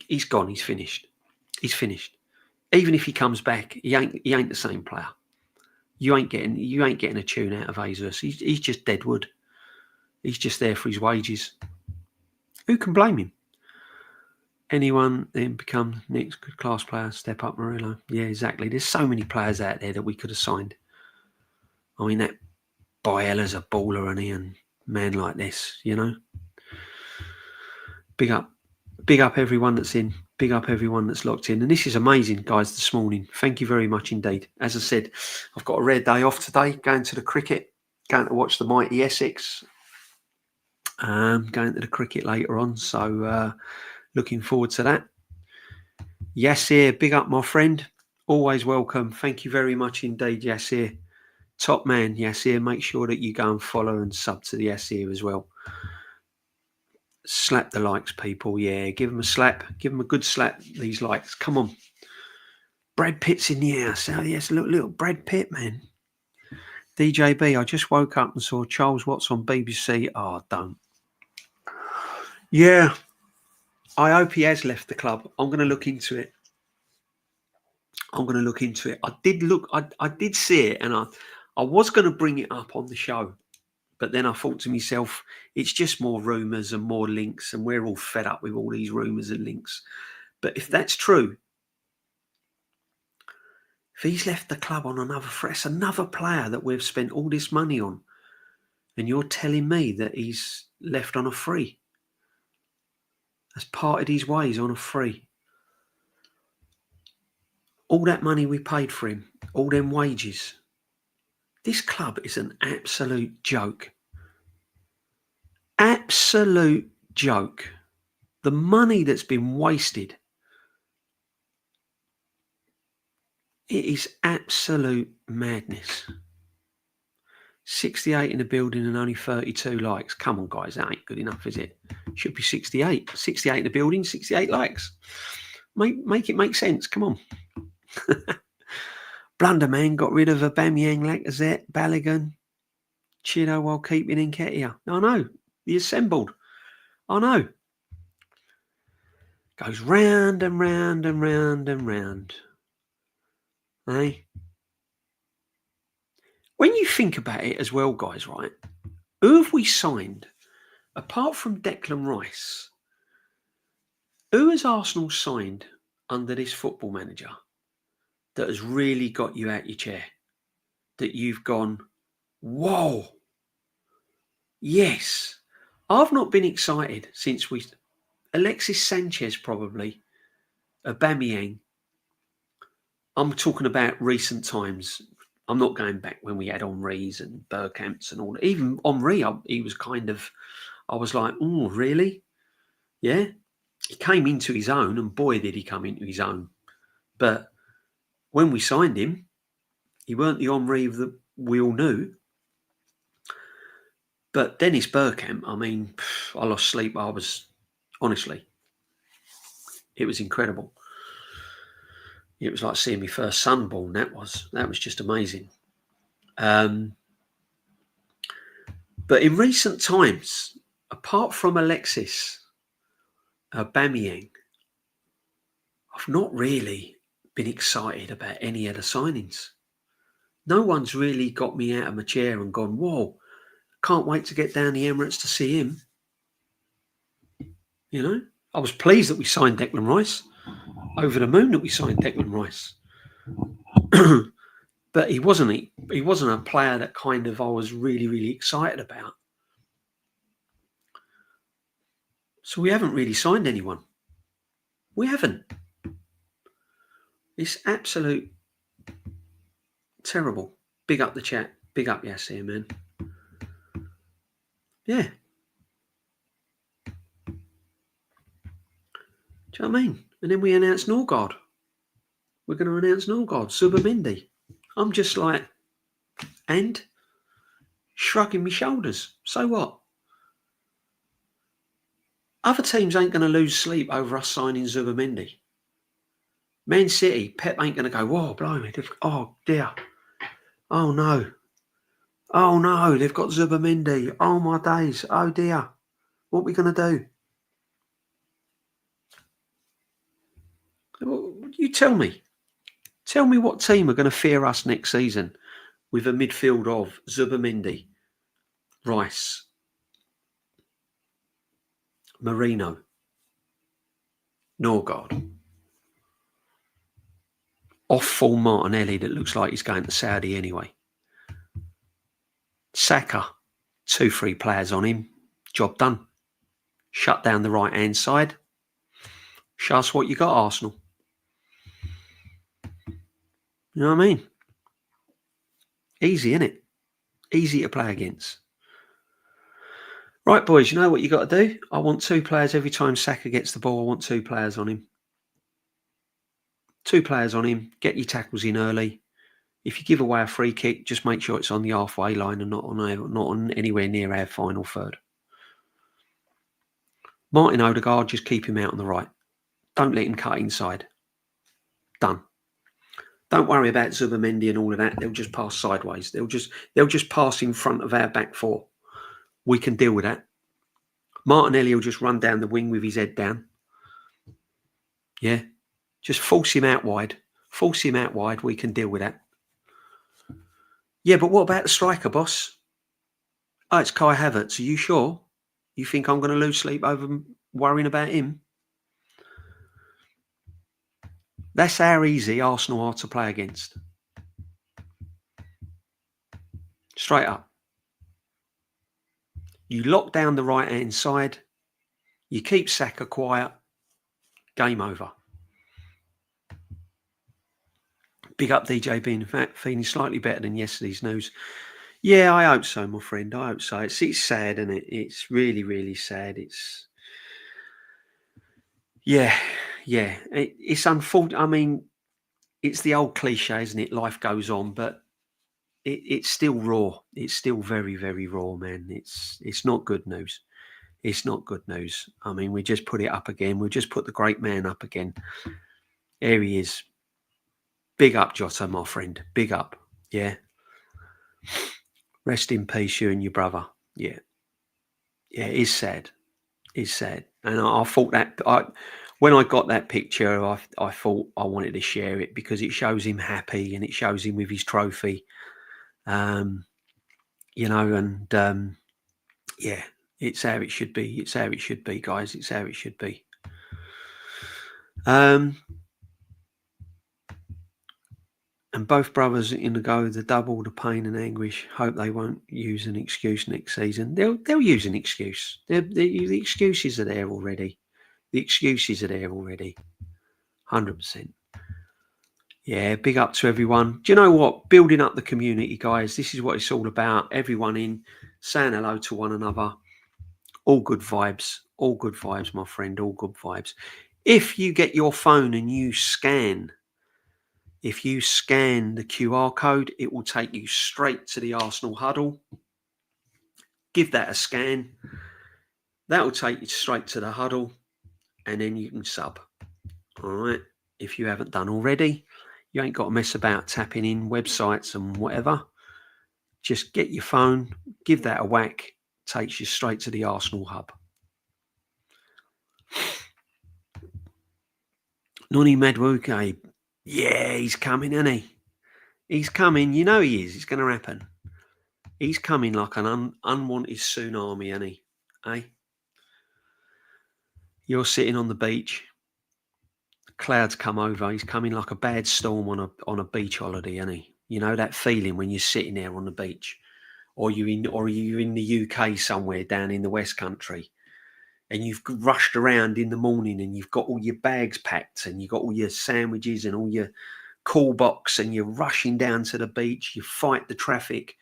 He's gone. He's finished. Even if he comes back, he ain't the same player. You ain't getting a tune out of Jesus. He's just dead wood. He's just there for his wages. Who can blame him? Anyone then become next good class player, step up Murillo. Yeah, exactly. There's so many players out there that we could have signed. I mean, that Biella's a baller, and he and man like this, you know. Big up everyone that's in. Big up everyone that's locked in. And this is amazing, guys, this morning. Thank you very much indeed. As I said, I've got a rare day off today, going to the cricket, going to watch the mighty Essex. Going to the cricket later on. So looking forward to that. Yasir, big up, my friend. Always welcome. Thank you very much indeed, Yasir. Top man, Yasir. Make sure that you go and follow and sub to the Yasir as well. Slap the likes, people. Yeah, give them a slap. Give them a good slap, these likes. Come on. Brad Pitt's in the house. Oh, yes, little Brad Pitt, man. DJB, I just woke up and saw Charles Watts on BBC. Oh, don't. Yeah, I hope he has left the club. I'm going to look into it. I did look. I did see it, and I was going to bring it up on the show, but then I thought to myself, it's just more rumours and more links, and we're all fed up with all these rumours and links. But if that's true, if he's left the club on another threat, another player that we've spent all this money on, and you're telling me that he's left on a free, has parted his ways on a free. All that money we paid for him, all them wages. This club is an absolute joke. Absolute joke. The money that's been wasted. It is absolute madness. 68 in the building and only 32 likes. Come on, guys, that ain't good enough, is it? Should be 68. 68 in the building, 68 likes. Make it make sense. Come on. Blunderman got rid of Aubameyang, Lacazette, Balogun, Chido while keeping Nketiah. I know. The assembled. I know. Goes round and round and round and round. Eh? When you think about it as well, guys, right? Who have we signed? Apart from Declan Rice, who has Arsenal signed under this football manager that has really got you out your chair? That you've gone, whoa, yes. I've not been excited since Alexis Sanchez probably, Aubameyang. I'm talking about recent times. I'm not going back when we had Henry's and Bergkamp's and all that. Even Henry, he was kind of, I was like, oh, really? Yeah. He came into his own, and boy, did he come into his own. But when we signed him, he weren't the Henry that we all knew. But Dennis Bergkamp, I mean, I lost sleep. Honestly, it was incredible. It was like seeing my first son born. That was just amazing. But in recent times, apart from Alexis, Aubameyang, I've not really been excited about any of the signings. No one's really got me out of my chair and gone, whoa, can't wait to get down the Emirates to see him. You know, I was pleased that we signed Declan Rice. Over the moon that we signed Declan Rice. But he wasn't a player that kind of I was really, really excited about. So we haven't really signed anyone. We haven't. It's absolute terrible. Big up the chat. Big up Yassir, man. Yeah. Do you know what I mean? And then we announced Norgard. We're going to announce Norgard, Subamendi. I'm just like, and shrugging my shoulders. So what? Other teams ain't going to lose sleep over us signing Subamendi. Man City, Pep ain't going to go, whoa, blimey. Oh, dear. Oh, no. Oh, no, they've got Subamendi. Oh, my days. Oh, dear. What are we going to do? You tell me. Tell me what team are going to fear us next season with a midfield of Subamendi, Rice, Marino, Norgard, off-full Martinelli that looks like he's going to Saudi anyway. Saka, 2-3 players on him, job done. Shut down the right-hand side. Show us what you got, Arsenal. You know what I mean? Easy, innit? Easy to play against. Right, boys, you know what you got to do? I want 2 players every time Saka gets the ball. I want 2 players on him. 2 players on him. Get your tackles in early. If you give away a free kick, just make sure it's on the halfway line and not on anywhere near our final third. Martin Odegaard, just keep him out on the right. Don't let him cut inside. Done. Don't worry about Zubimendi and all of that. They'll just pass sideways. They'll just pass in front of our back four. We can deal with that. Martinelli will just run down the wing with his head down. Yeah. Just force him out wide. Force him out wide. We can deal with that. Yeah, but what about the striker, boss? Oh, it's Kai Havertz. Are you sure? You think I'm going to lose sleep over worrying about him? That's how easy Arsenal are to play against. Straight up. You lock down the right-hand side. You keep Saka quiet. Game over. Big up DJB, in fact, feeling slightly better than yesterday's news. Yeah, I hope so, my friend. I hope so. It's sad, isn't it? It's really, really sad. It's... Yeah. It's unfortunate. I mean, it's the old cliche, isn't it? Life goes on, but it's still raw. It's still very, very raw, man. It's not good news. It's not good news. I mean, we just put it up again. We just put the great man up again. There he is. Big up, Jota, my friend. Big up. Yeah. Rest in peace, you and your brother. Yeah. Yeah, it's sad. It's sad. And I thought that... When I got that picture, I thought I wanted to share it because it shows him happy and it shows him with his trophy. You know, and yeah, it's how it should be. It's how it should be, guys. It's how it should be. And both brothers in the go, the double, the pain and anguish. Hope they won't use an excuse next season. They'll use an excuse. The excuses are there already. The excuses are there already. 100%. Yeah, big up to everyone. Do you know what? Building up the community, guys. This is what it's all about. Everyone in, saying hello to one another. All good vibes. All good vibes, my friend. All good vibes. If you get your phone and you scan, if you scan the QR code, it will take you straight to the Arsenal Huddle. Give that a scan. That will take you straight to the Huddle. And then you can sub. All right. If you haven't done already, you ain't got to mess about tapping in websites and whatever. Just get your phone, give that a whack, takes you straight to the Arsenal hub. Noni Madwuke, yeah, he's coming, isn't he? He's coming. You know he is. It's going to happen. He's coming like an unwanted tsunami, isn't he? Eh? You're sitting on the beach. Clouds come over. He's coming like a bad storm on a beach holiday, isn't he? You know that feeling when you're sitting there on the beach, or you're in the UK somewhere down in the West Country, and you've rushed around in the morning and you've got all your bags packed and you've got all your sandwiches and all your cool box and you're rushing down to the beach. You fight the traffic,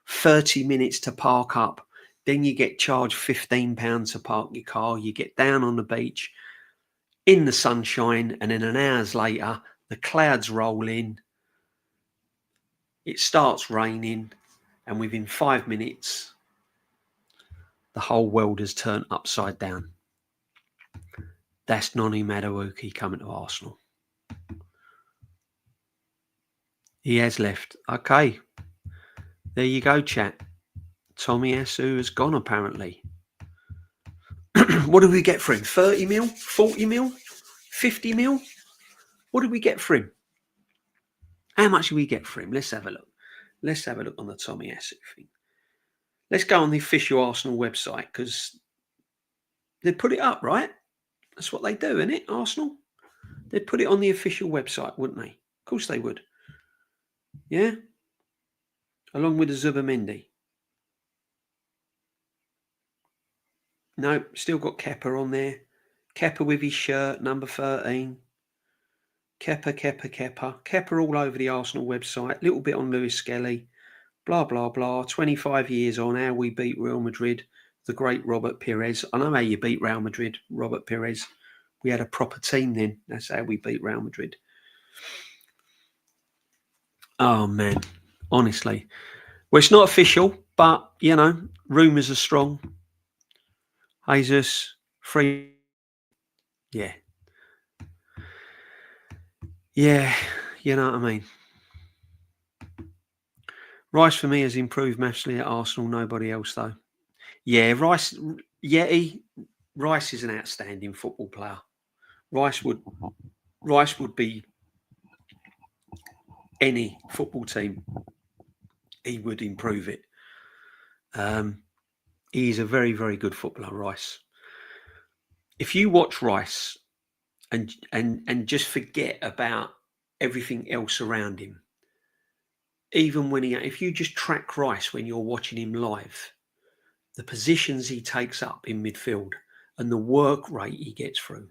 30 minutes to park up. Then you get charged £15 to park your car. You get down on the beach in the sunshine, and then an hours later, the clouds roll in. It starts raining, and within 5 minutes, the whole world has turned upside down. That's Noni Madueke coming to Arsenal. He has left. Okay. There you go, chat. Tomiyasu has gone, apparently. What did we get for him? 30 mil? 40 mil? 50 mil? What did we get for him? How much did we get for him? Let's have a look. Let's have a look on the Tomiyasu thing. Let's go on the official Arsenal website, because they put it up, right? That's what they do, isn't it, Arsenal? They'd put it on the official website, wouldn't they? Of course they would. Yeah? Along with the Zubimendi. No, still got Kepa on there. Kepa with his shirt, number 13. Kepa. Kepa all over the Arsenal website. Little bit on Lewis Skelly. Blah, blah, blah. 25 years on how we beat Real Madrid. The great Robert Pires. I know how you beat Real Madrid, Robert Pires. We had a proper team then. That's how we beat Real Madrid. Oh, man. Honestly. Well, it's not official, but, you know, rumours are strong. Jesus, Free. Yeah. Yeah. You know what I mean? Rice for me has improved massively at Arsenal. Nobody else though. Yeah, Rice. Yeti. Rice is an outstanding football player. Rice would be any football team. He would improve it. He's a very, very good footballer, Rice. If you watch Rice and just forget about everything else around him, even when if you just track Rice when you're watching him live, the positions he takes up in midfield and the work rate he gets through,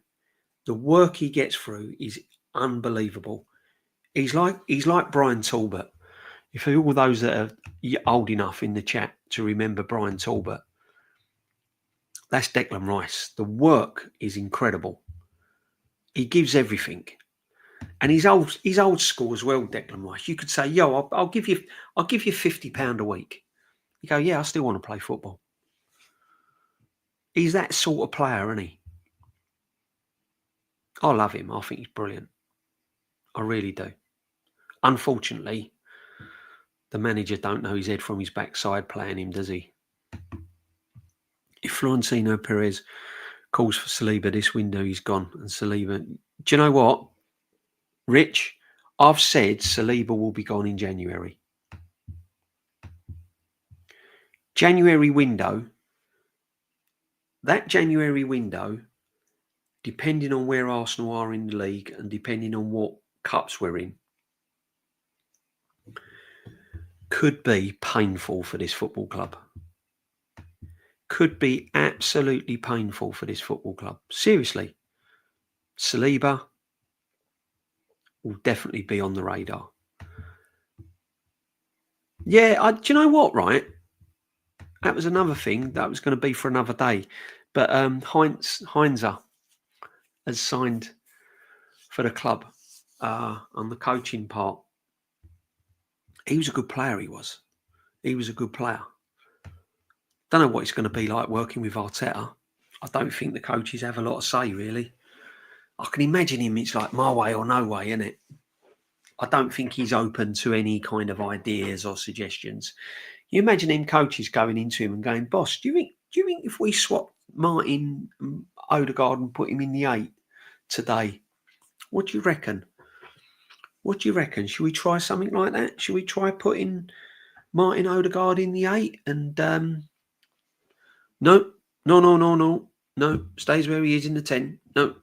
is unbelievable. He's like Brian Talbot. If all those that are old enough in the chat to remember Brian Talbot, that's Declan Rice. The work is incredible. He gives everything, and he's old school as well. Declan Rice. You could say, "Yo, I'll give you £50 a week." You go, "Yeah, I still want to play football." He's that sort of player, isn't he? I love him. I think he's brilliant. I really do. Unfortunately, the manager don't know his head from his backside playing him, does he? If Florentino Perez calls for Saliba this window, he's gone. And Saliba, do you know what, Rich? I've said Saliba will be gone in January. January window. That January window, depending on where Arsenal are in the league and depending on what cups we're in, could be painful for this football club. Could be absolutely painful for this football club. Seriously. Saliba will definitely be on the radar. Yeah, do you know what, right? That was another thing that was going to be for another day. But Heinzer has signed for the club on the coaching part. He was a good player, he was. He was a good player. Don't know what it's going to be like working with Arteta. I don't think the coaches have a lot to say, really. I can imagine him, it's like my way or no way, isn't it? I don't think he's open to any kind of ideas or suggestions. You imagine him coaches going into him and going, "Boss, do you think if we swap Martin Odegaard and put him in the 8 today, what do you reckon? What do you reckon? Should we try something like that? Should we try putting Martin Odegaard in the 8 and no, stays where he is in the 10. No.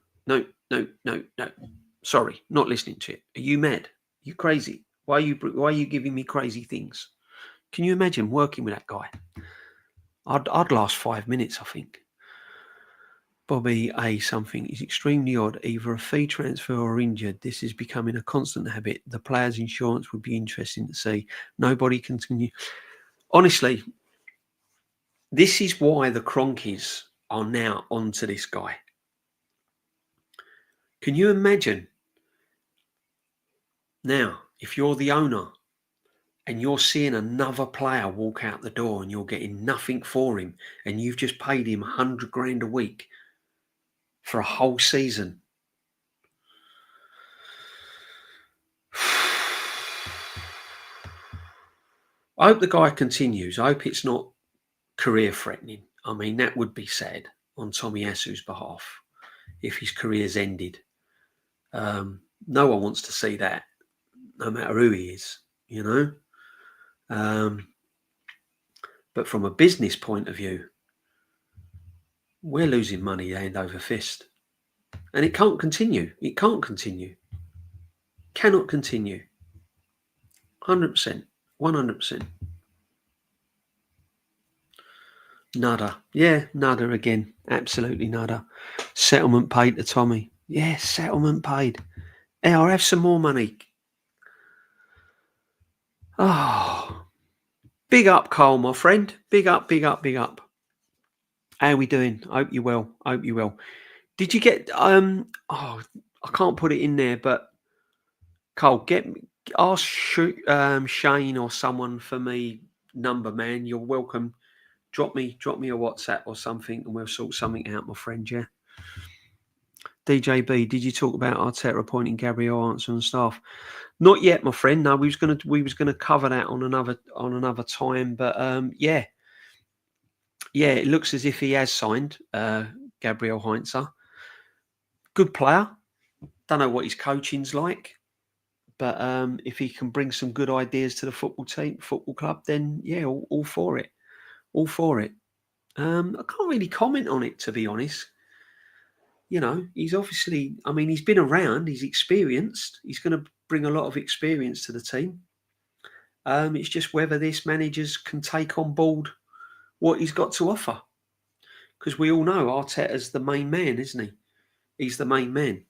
Sorry, not listening to it. Are you mad? Are you crazy? Why are you giving me crazy things? Can you imagine working with that guy? I'd last 5 minutes, I think. Bobby A. something is extremely odd. Either a fee transfer or injured. This is becoming a constant habit. The player's insurance would be interesting to see. Nobody can continue. Honestly, this is why the Cronkies are now onto this guy. Can you imagine? Now, if you're the owner and you're seeing another player walk out the door and you're getting nothing for him and you've just paid him 100 grand a week for a whole season. I hope the guy continues. I hope it's not career threatening. I mean, that would be sad on Tomiyasu's behalf if his career's ended. No one wants to see that, no matter who he is, you know. But from a business point of view, we're losing money hand over fist. And it can't continue. It can't continue. Cannot continue. 100%. 100%. Nada. Yeah, nada again. Absolutely nada. Settlement paid to Tommy. Yeah, settlement paid. Hey, I'll have some more money. Oh. Big up, Carl, my friend. Big up, big up, big up. How are we doing? Hope you well. Hope you well. Did you get I can't put it in there, but Carl, ask Shane or someone for me number, man. You're welcome. drop me a WhatsApp or something, and we'll sort something out, my friend. Yeah. DJB, did you talk about Arteta appointing Gabriel Arsenal and staff? Not yet, my friend. No, we was gonna cover that on another time. But yeah, it looks as if he has signed Gabriel Heinze. Good player. Don't know what his coaching's like, but if he can bring some good ideas to the football club, then yeah, all for it. All for it. I can't really comment on it, to be honest. You know, he's obviously, I mean, he's been around, he's experienced, he's going to bring a lot of experience to the team. It's just whether this managers can take on board what he's got to offer. Because we all know Arteta's the main man, isn't he? He's the main man.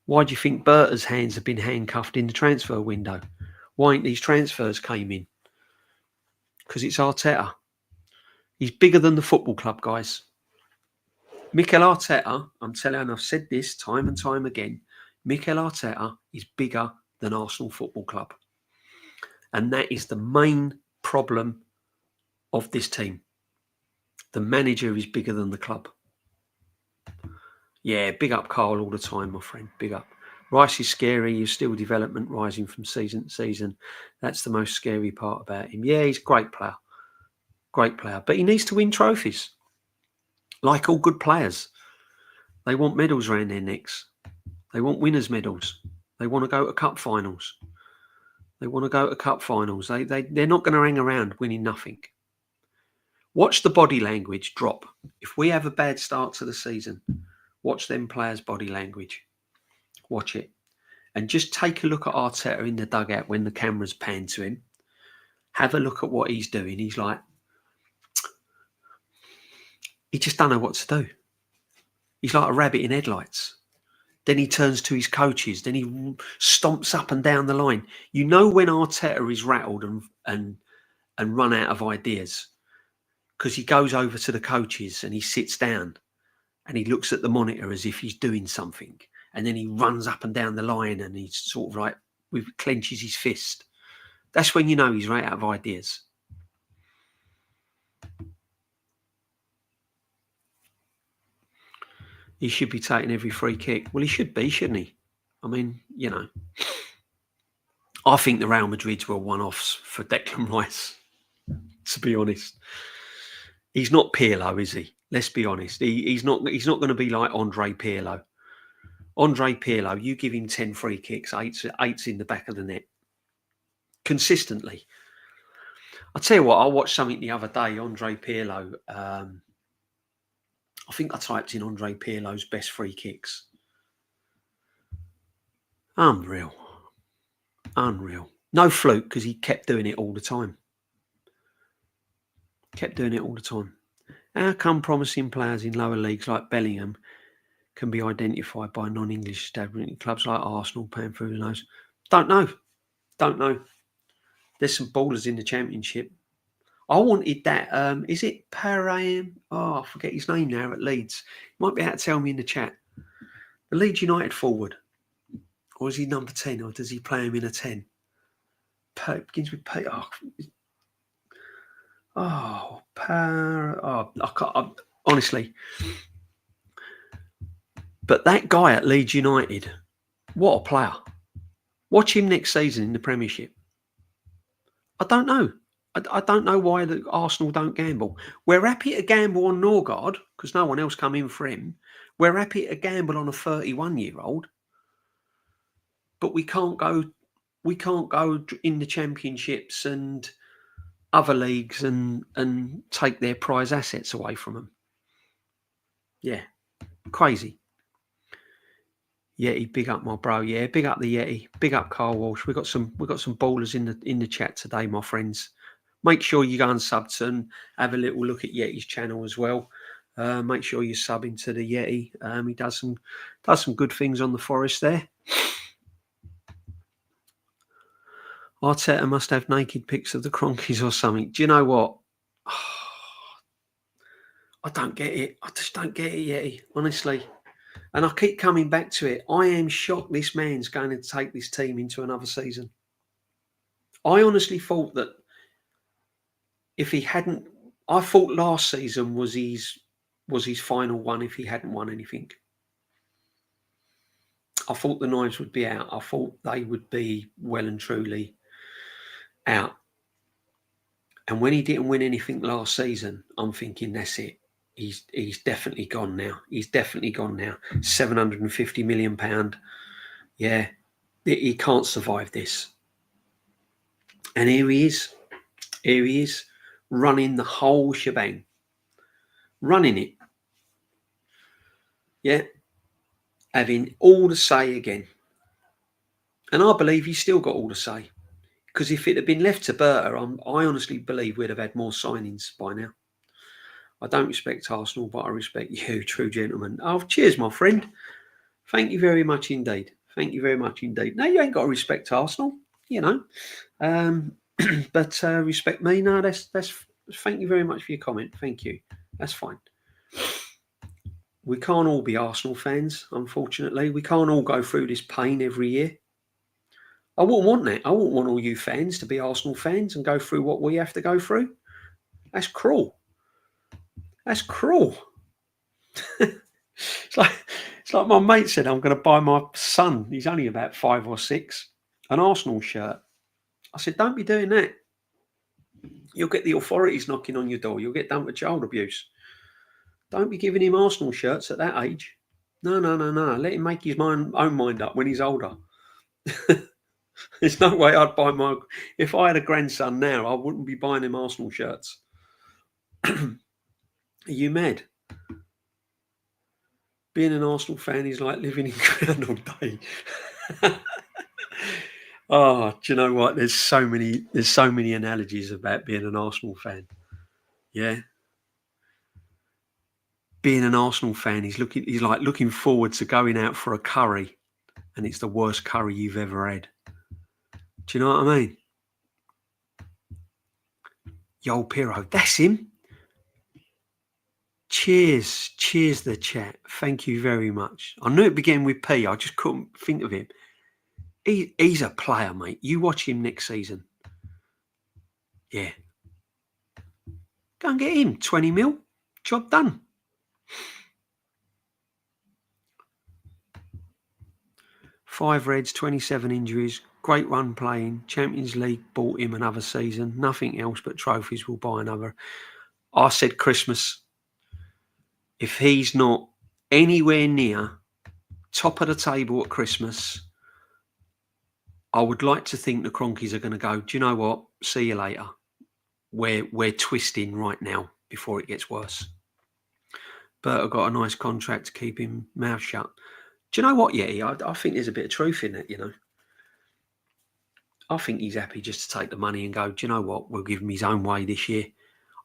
Why do you think Berta's hands have been handcuffed in the transfer window? Why ain't these transfers came in? Because it's Arteta. He's bigger than the football club, guys. Mikel Arteta, I'm telling you, and I've said this time and time again, Mikel Arteta is bigger than Arsenal Football Club. And that is the main problem of this team. The manager is bigger than the club. Yeah, big up Carl all the time, my friend. Big up. Rice is scary. He's still development, rising from season to season. That's the most scary part about him. Yeah, he's a great player. Great player. But he needs to win trophies. Like all good players. They want medals around their necks. They want winners' medals. They want to go to cup finals. They're not going to hang around winning nothing. Watch the body language drop. If we have a bad start to the season, watch them players' body language. Watch it. And just take a look at Arteta in the dugout when the cameras pan to him. Have a look at what he's doing. He's like, he just don't know what to do. He's like a rabbit in headlights. Then he turns to his coaches. Then he stomps up and down the line. You know when Arteta is rattled and run out of ideas, because he goes over to the coaches and he sits down and he looks at the monitor as if he's doing something. And then he runs up and down the line and he's sort of like, clenches his fist. That's when you know he's right out of ideas. He should be taking every free kick. Well, he should be, shouldn't he? I mean, you know. I think the Real Madrids were one-offs for Declan Rice, to be honest. He's not Pirlo, is he? Let's be honest. He's not going to be like Andre Pirlo. Andre Pirlo, you give him 10 free kicks, eight's in the back of the net. Consistently. I'll tell you what, I watched something the other day, Andre Pirlo. I think I typed in Andre Pirlo's best free kicks. Unreal. No fluke, because he kept doing it all the time. How come promising players in lower leagues like Bellingham can be identified by non-English establishment clubs like Arsenal paying through the nose? Don't know. There's some ballers in the Championship. I wanted that. Is it Parham? Oh, I forget his name now at Leeds. You might be able to tell me in the chat. The Leeds United forward. Or is he number 10? Or does he play him in a 10? Begins with P. I can't, honestly. But that guy at Leeds United, what a player. Watch him next season in the Premiership. I don't know. I don't know why the Arsenal don't gamble. We're happy to gamble on Norgard because no one else come in for him. We're happy to gamble on a 31-year-old, but we can't go in the Championships and other leagues and take their prize assets away from them. Yeah, crazy. Yeti, big up my bro. Yeah, big up the Yeti. Big up Carl Walsh. We got some ballers in the chat today, my friends. Make sure you go and sub to and have a little look at Yeti's channel as well. Make sure you sub into the Yeti. He does some good things on the forest there. Arteta must have naked pics of the Cronkies or something. Do you know what? I don't get it. I just don't get it, Yeti, honestly. And I keep coming back to it. I am shocked this man's going to take this team into another season. I honestly thought that if he hadn't I thought last season was his final one if he hadn't won anything. I thought the knives would be out. I thought they would be well and truly out. And when he didn't win anything last season, I'm thinking that's it. He's definitely gone now. He's definitely gone now. £750 million. Yeah, he can't survive this. And here he is. Here he is, running the whole shebang. Running it. Yeah. Having all the say again. And I believe he's still got all the say. Because if it had been left to Berta, I honestly believe we'd have had more signings by now. I don't respect Arsenal, but I respect you, true gentleman. Oh, cheers, my friend. Thank you very much indeed. Thank you very much indeed. No, you ain't got to respect Arsenal, you know. But respect me. No, that's. Thank you very much for your comment. Thank you. That's fine. We can't all be Arsenal fans, unfortunately. We can't all go through this pain every year. I wouldn't want that. I wouldn't want all you fans to be Arsenal fans and go through what we have to go through. That's cruel. That's cruel. It's like my mate said, I'm going to buy my son, he's only about 5 or 6, an Arsenal shirt. I said, don't be doing that. You'll get the authorities knocking on your door. You'll get done for child abuse. Don't be giving him Arsenal shirts at that age. No. Let him make his own mind up when he's older. There's no way I'd buy if I had a grandson now, I wouldn't be buying him Arsenal shirts. Are you mad? Being an Arsenal fan is like living in ground all day. Oh, do you know what? There's so many analogies about being an Arsenal fan. Yeah. Being an Arsenal fan, he's like looking forward to going out for a curry, and it's the worst curry you've ever had. Do you know what I mean? Yo, Piro, that's him. Cheers the chat. Thank you very much. I knew it began with P. I just couldn't think of him. He's a player, mate. You watch him next season. Yeah. Go and get him. 20 mil. Job done. Five reds, 27 injuries. Great run playing. Champions League bought him another season. Nothing else but trophies. Will buy another. I said Christmas. If he's not anywhere near top of the table at Christmas, I would like to think the Cronkies are going to go, do you know what? See you later. We're twisting right now before it gets worse. Berta got a nice contract to keep him mouth shut. Do you know what, Yeti? I think there's a bit of truth in it, you know. I think he's happy just to take the money and go, do you know what? We'll give him his own way this year.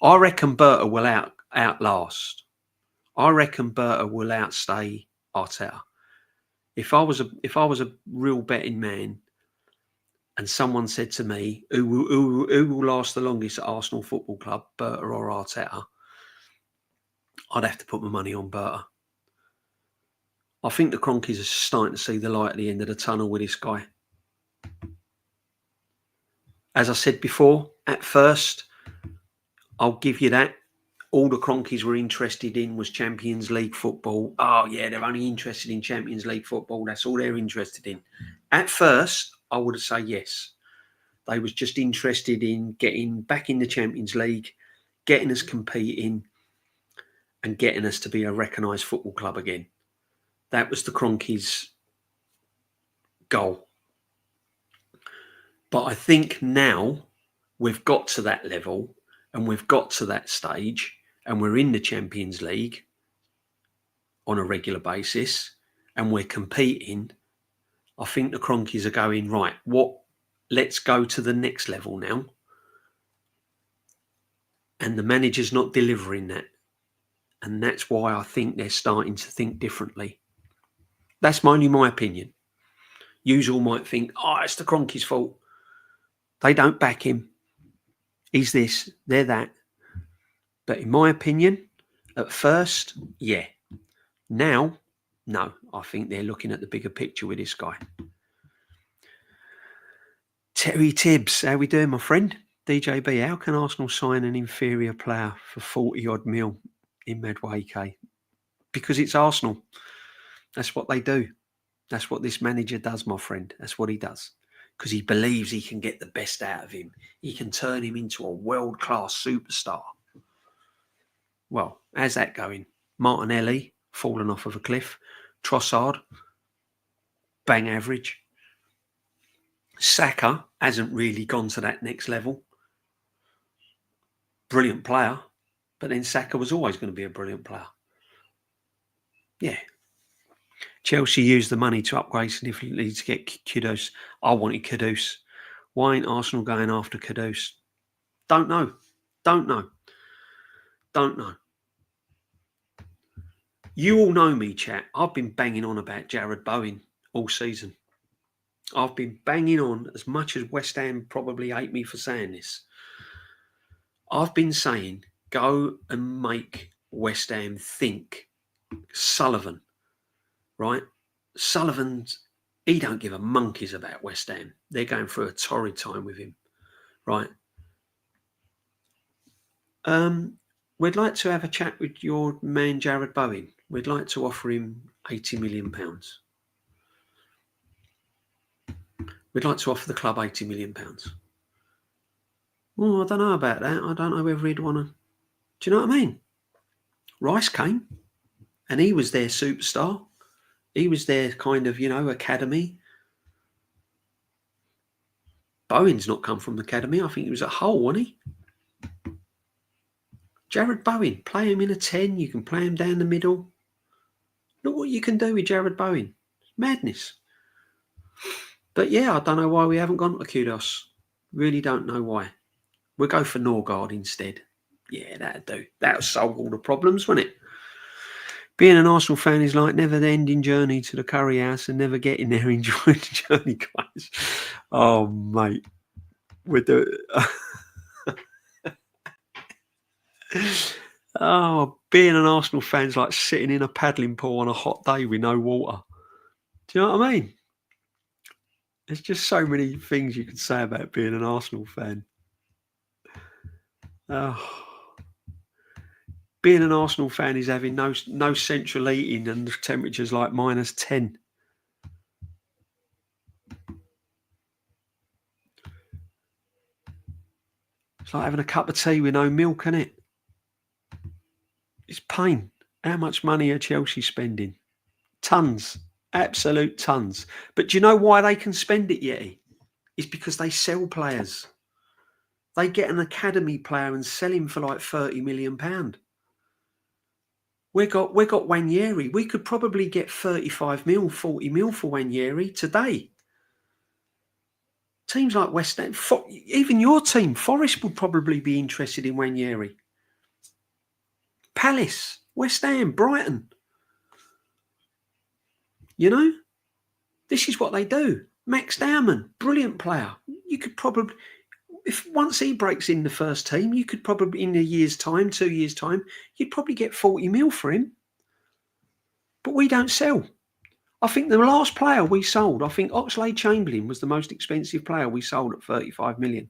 I reckon Berta will outlast. I reckon Berta will outstay Arteta. If I was a real betting man, and someone said to me, who will last the longest at Arsenal Football Club, Berta or Arteta, I'd have to put my money on Berta. I think the Cronkies are starting to see the light at the end of the tunnel with this guy. As I said before, at first, I'll give you that. All the Cronkies were interested in was Champions League football. Oh, yeah, they're only interested in Champions League football. That's all they're interested in. At first, I would say yes. They was just interested in getting back in the Champions League, getting us competing, and getting us to be a recognised football club again. That was the Cronkies' goal. But I think now we've got to that level and we've got to that stage and we're in the Champions League on a regular basis and we're competing. I think the Cronkies are going, right, let's go to the next level now. And the manager's not delivering that. And that's why I think they're starting to think differently. That's only my opinion. You all might think, it's the Cronkies' fault. They don't back him. He's this, they're that. But in my opinion, at first, yeah. Now, no. I think they're looking at the bigger picture with this guy. Terry Tibbs, how we doing, my friend? DJB, how can Arsenal sign an inferior player for 40 odd mil in Madueke? Because it's Arsenal. That's what they do. That's what this manager does, my friend. That's what he does. Because he believes he can get the best out of him. He can turn him into a world-class superstar. Well, how's that going? Martinelli, fallen off of a cliff. Trossard, bang average. Saka hasn't really gone to that next level. Brilliant player. But then Saka was always going to be a brilliant player. Yeah. Chelsea used the money to upgrade significantly to get Kudus. I wanted Kudus. Why ain't Arsenal going after Kudus? Don't know. You all know me, chat. I've been banging on about Jared Bowen all season. I've been banging on as much as West Ham probably hate me for saying this. I've been saying, go and make West Ham think. Sullivan, right? Sullivan's, he don't give a monkeys about West Ham. They're going through a torrid time with him, right? We'd like to have a chat with your man, Jared Bowen. We'd like to offer him £80 million. We'd like to offer the club £80 million. Oh, I don't know about that. I don't know whether he'd want to. Do you know what I mean? Rice came and he was their superstar. He was their kind of, academy. Bowen's not come from the academy. I think he was at Hull, wasn't he? Jared Bowen, play him in a 10. You can play him down the middle. Look what you can do with Jared Bowen. Madness. But yeah, I don't know why we haven't gone to Kudos. Really don't know why. We'll go for Norgard instead. Yeah, that'd do. That'll solve all the problems, wouldn't it? Being an Arsenal fan is like never-ending journey to the curry house and never getting there. Enjoy the journey, guys. Oh, mate. We're doing... Oh, being an Arsenal fan is like sitting in a paddling pool on a hot day with no water. Do you know what I mean? There's just so many things you could say about being an Arsenal fan. Oh. Being an Arsenal fan is having no central heating and the temperature's like -10. It's like having a cup of tea with no milk, isn't it? It's pain. How much money are Chelsea spending? Tons. Absolute tons. But do you know why they can spend it, Yeti? It's because they sell players. They get an academy player and sell him for like £30 million. We got Wanyeri. We could probably get 35 mil, 40 mil for Wanyeri today. Teams like West Ham, even your team, Forest would probably be interested in Wanyeri. Palace, West Ham, Brighton. You know, this is what they do. Max Dowman, brilliant player. You could probably, if once he breaks in the first team, you could probably, in a year's time, 2 years' time, you'd probably get 40 mil for him. But we don't sell. I think the last player we sold, I think Oxlade-Chamberlain was the most expensive player we sold at 35 million.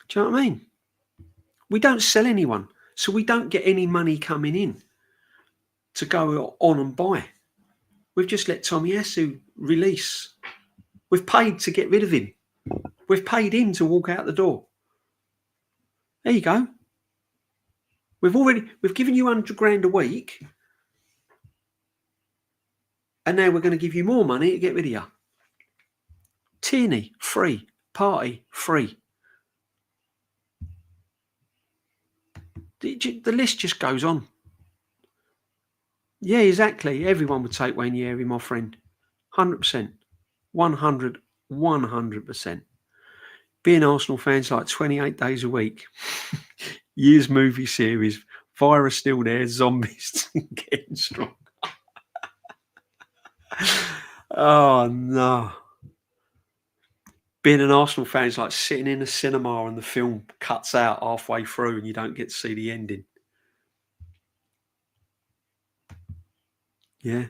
Do you know what I mean? We don't sell anyone, so we don't get any money coming in to go on and buy. We've just let Tomiyasu release. We've paid to get rid of him. We've paid him to walk out the door. There you go. We've given you 100 grand a week, and now we're going to give you more money to get rid of you. Tierney, free. Party, free. The list just goes on. Yeah, exactly. Everyone would take Wanyeri, my friend. 100%. 100%. Being Arsenal fans like 28 days a week. Years movie series. Virus still there. Zombies getting strong. Oh, no. Being an Arsenal fan is like sitting in a cinema and the film cuts out halfway through and you don't get to see the ending. Yeah.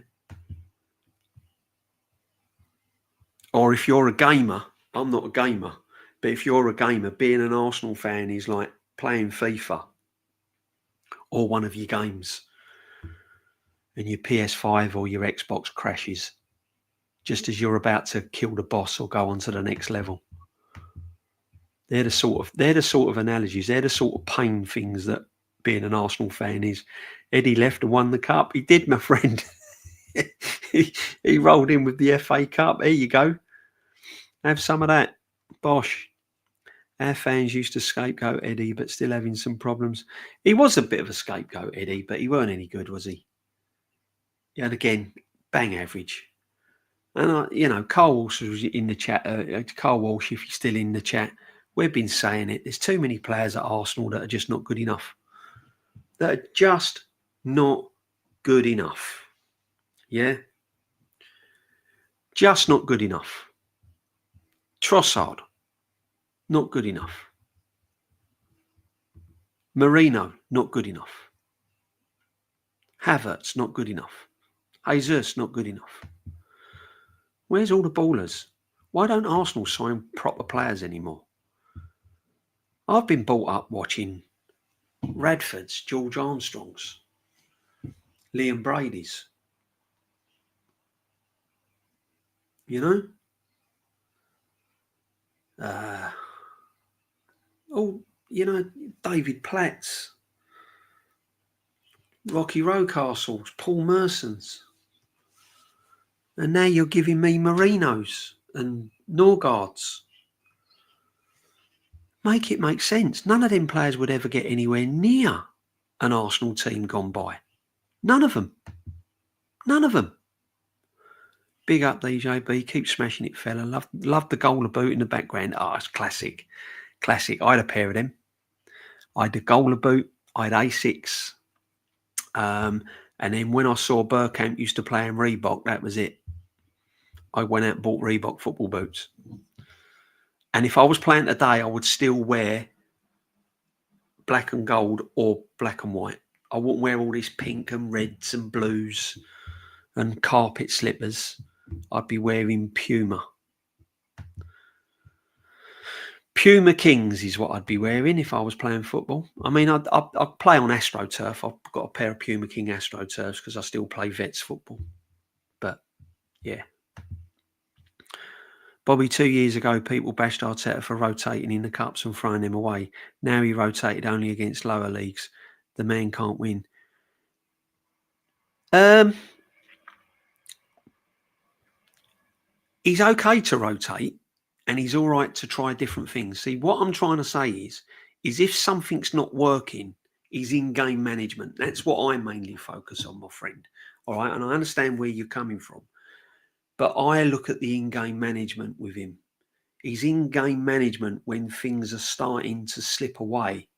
Or if you're a gamer, I'm not a gamer, But if you're a gamer, being an Arsenal fan is like playing FIFA or one of your games and your PS5 or your Xbox crashes just as you're about to kill the boss or go on to the next level. They're the sort of analogies. They're the sort of pain things that being an Arsenal fan is. Eddie left and won the cup. He did, my friend. he rolled in with the FA Cup. There you go. Have some of that. Bosh. Our fans used to scapegoat Eddie, but still having some problems. He was a bit of a scapegoat, Eddie, but he weren't any good, was he? And again, bang average. And, Carl Walsh was in the chat. Carl Walsh, if he's still in the chat, we've been saying it. There's too many players at Arsenal that are just not good enough. That are just not good enough. Yeah? Just not good enough. Trossard, not good enough. Marino, not good enough. Havertz, not good enough. Jesus, not good enough. Where's all the ballers? Why don't Arsenal sign proper players anymore? I've been brought up watching Radford's, George Armstrong's, Liam Brady's. David Platt's, Rocky Rocastle's, Paul Merson's. And now you're giving me Marinos and Norgards. Make it make sense. None of them players would ever get anywhere near an Arsenal team gone by. None of them. None of them. Big up DJB. Keep smashing it, fella. Love the goal of boot in the background. It's classic. Classic. I had a pair of them. I had the goal of boot. I had A6. And then when I saw Burkamp used to play in Reebok, that was it. I went out and bought Reebok football boots. And if I was playing today, I would still wear black and gold or black and white. I wouldn't wear all these pink and reds and blues and carpet slippers. I'd be wearing Puma. Puma Kings is what I'd be wearing if I was playing football. I mean, I'd play on AstroTurf. I've got a pair of Puma King AstroTurfs because I still play Vets football. But, yeah. Bobby, 2 years ago, people bashed Arteta for rotating in the cups and throwing them away. Now he rotated only against lower leagues. The man can't win. He's okay to rotate and he's all right to try different things. See, what I'm trying to say is if something's not working, he's in-game management. That's what I mainly focus on, my friend. All right, and I understand where you're coming from. But I look at the in-game management with him. He's in-game management when things are starting to slip away.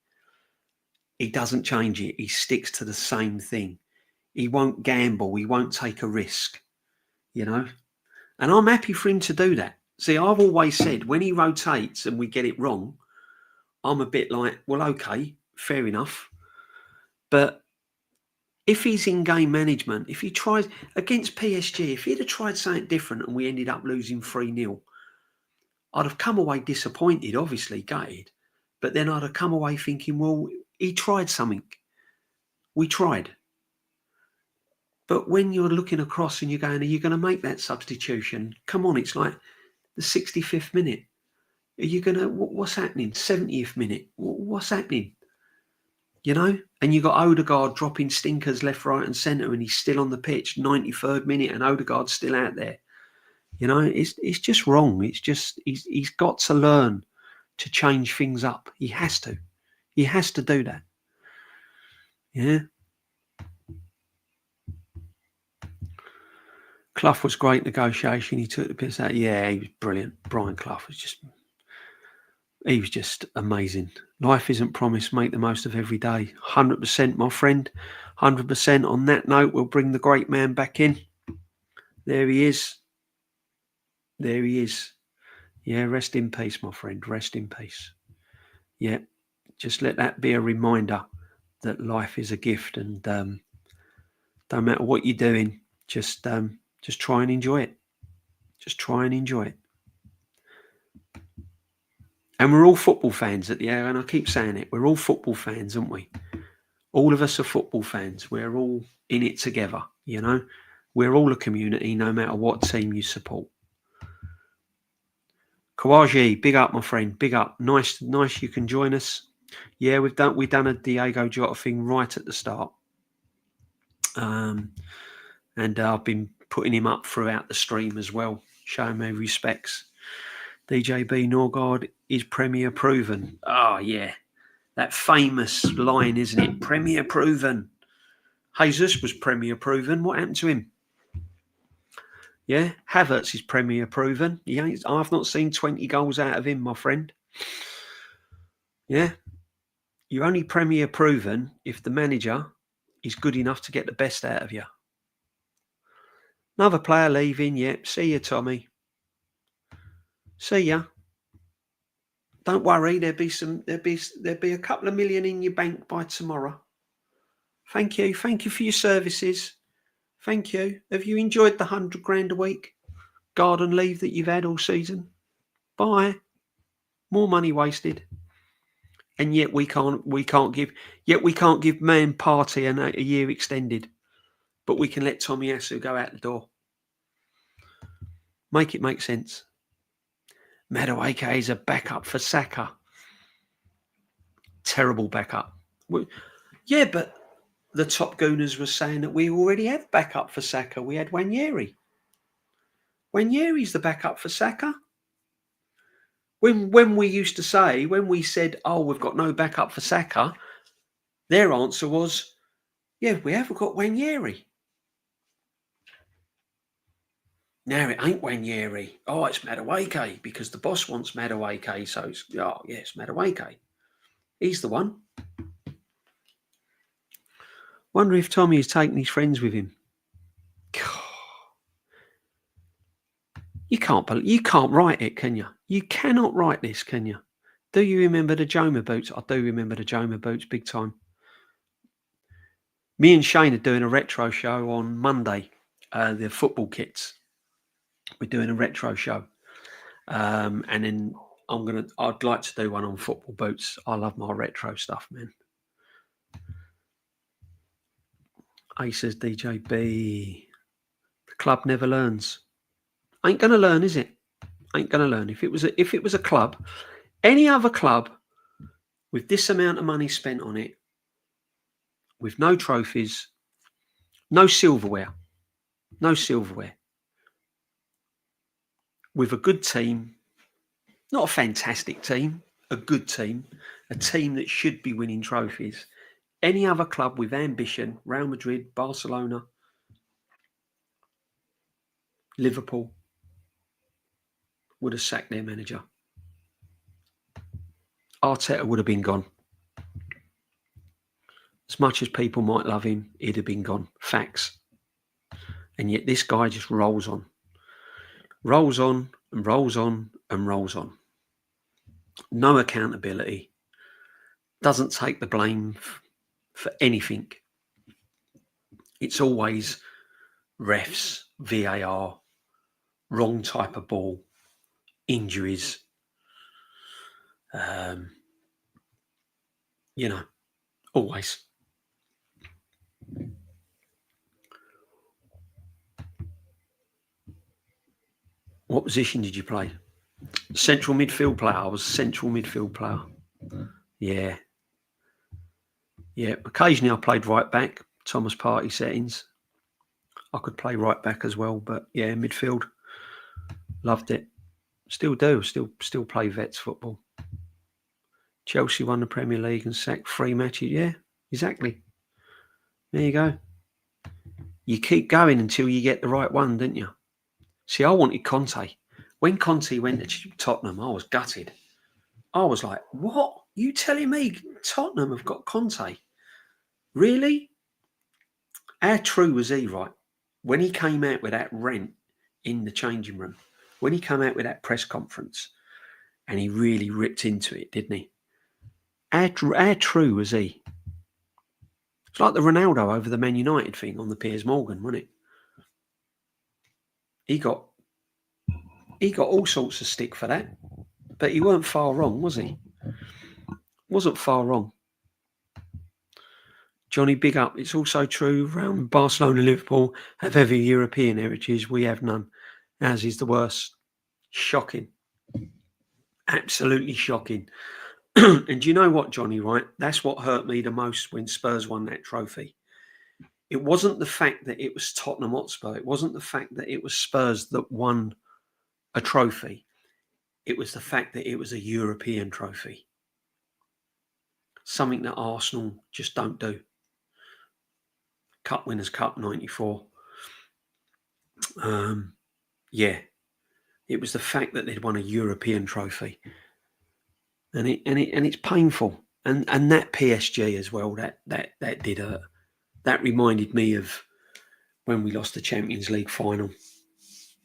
He doesn't change it. He sticks to the same thing. He won't gamble. He won't take a risk, And I'm happy for him to do that. See, I've always said when he rotates and we get it wrong, I'm a bit like, well, okay, fair enough. But if he's in game management, if he tries against PSG, if he'd have tried something different and we ended up losing 3-0, I'd have come away disappointed, obviously gutted. But then I'd have come away thinking, well, he tried something. We tried. But when you're looking across and you're going, are you going to make that substitution? Come on, it's like the 65th minute. Are you going to, what's happening? 70th minute. What's happening? And you got Odegaard dropping stinkers left, right and centre and he's still on the pitch, 93rd minute and Odegaard's still out there. It's just wrong. It's just, he's got to learn to change things up. He has to. He has to do that. Yeah. Clough was great negotiation. He took the piss out. Yeah, he was brilliant. Brian Clough was just amazing. Life isn't promised. Make the most of every day. 100%, my friend. 100%. On that note, we'll bring the great man back in. There he is. There he is. Yeah, rest in peace, my friend. Rest in peace. Yeah, just let that be a reminder that life is a gift and don't matter what you're doing, just try and enjoy it. Just try and enjoy it. And we're all football fans at the end, and I keep saying it, we're all football fans, aren't we? All of us are football fans. We're all in it together, you know? We're all a community, no matter what team you support. Kawaji, big up, my friend. Big up. Nice you can join us. Yeah, we've done a Diego Jota thing right at the start. And I've been putting him up throughout the stream as well, showing me respects. DJB Norgard is Premier proven. Oh, yeah. That famous line, isn't it? Premier proven. Jesus was Premier proven. What happened to him? Yeah, Havertz is Premier proven. I've not seen 20 goals out of him, my friend. Yeah. You're only Premier proven if the manager is good enough to get the best out of you. Another player leaving. Yep. See you, Tommy. See ya. Don't worry. There'll be a couple of million in your bank by tomorrow. Thank you. Thank you for your services. Thank you. Have you enjoyed the $100,000 a week garden leave that you've had all season? Bye. More money wasted. And yet we can't give Man Party a year extended, but we can let Tomiyasu go out the door. Make it make sense. Madueke is a backup for Saka. Terrible backup. Yeah, but the Top Gooners were saying that we already had backup for Saka. We had Wanyeri. Wanyeri's the backup for Saka. When we said, oh, we've got no backup for Saka, their answer was, yeah, we have got Wanyeri. Now it ain't Wanyeri. Oh, it's Madueke because the boss wants Madueke. So it's Madueke. He's the one. Wonder if Tommy is taking his friends with him. You can't write it, can you? You cannot write this, can you? Do you remember the Joma boots? I do remember the Joma boots big time. Me and Shane are doing a retro show on Monday. The football kits. We're doing a retro show. And then I'd like to do one on football boots. I love my retro stuff, man. A says DJB. The club never learns. Ain't gonna learn, is it? Ain't gonna learn. If it was a club, any other club with this amount of money spent on it, with no trophies, no silverware, with a good team, not a fantastic team, a good team, a team that should be winning trophies. Any other club with ambition, Real Madrid, Barcelona, Liverpool, would have sacked their manager. Arteta would have been gone. As much as people might love him, he'd have been gone. Facts. And yet this guy just rolls on. Rolls on and rolls on and rolls on. No accountability. Doesn't take the blame for anything. It's always refs, VAR, wrong type of ball, injuries. Always. What position did you play? Central midfield player. I was central midfield player. Yeah. Yeah. Occasionally I played right back, Thomas Partey settings. I could play right back as well, but yeah, midfield. Loved it. Still do. Still play vets football. Chelsea won the Premier League and sacked 3 matches. Yeah, exactly. There you go. You keep going until you get the right one, didn't you? See, I wanted Conte. When Conte went to Tottenham, I was gutted. I was like, what? You telling me Tottenham have got Conte? Really? How true was he, right? When he came out with that rant in the changing room, when he came out with that press conference, and he really ripped into it, didn't he? How true was he? It's like the Ronaldo over the Man United thing on the Piers Morgan, wasn't it? He got all sorts of stick for that. But he weren't far wrong, was he? Wasn't far wrong. Johnny, big up. It's also true around Barcelona and Liverpool have heavy European heritage. We have none. Ours is the worst. Shocking. Absolutely shocking. And do you know what, Johnny, right? That's what hurt me the most when Spurs won that trophy. It wasn't the fact that it was Tottenham Hotspur. It wasn't the fact that it was Spurs that won a trophy. It was the fact that it was a European trophy. Something that Arsenal just don't do. Cup Winners' Cup 94. Yeah. It was the fact that they'd won a European trophy. And it's painful. And that PSG as well, that did hurt. That reminded me of when we lost the Champions League final.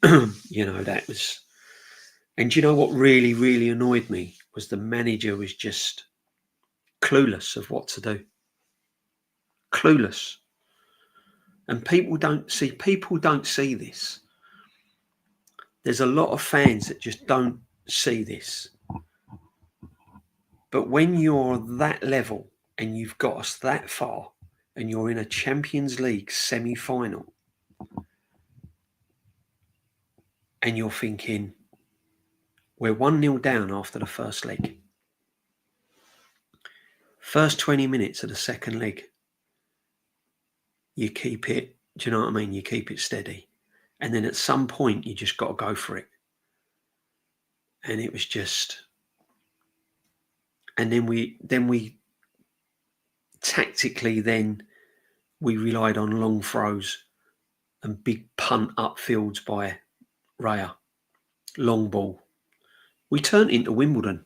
That was... And do you know what really, really annoyed me? Was the manager was just clueless of what to do. Clueless. And people don't see this. There's a lot of fans that just don't see this. But when you're that level and you've got us that far and you're in a Champions League semi-final and you're thinking, we're 1-0 down after the first leg. First 20 minutes of the second leg, you keep it, do you know what I mean? You keep it steady. And then at some point, you just got to go for it. And it was just... And then we tactically, we relied on long throws and big punt upfields by Raya. Long ball. We turned into Wimbledon.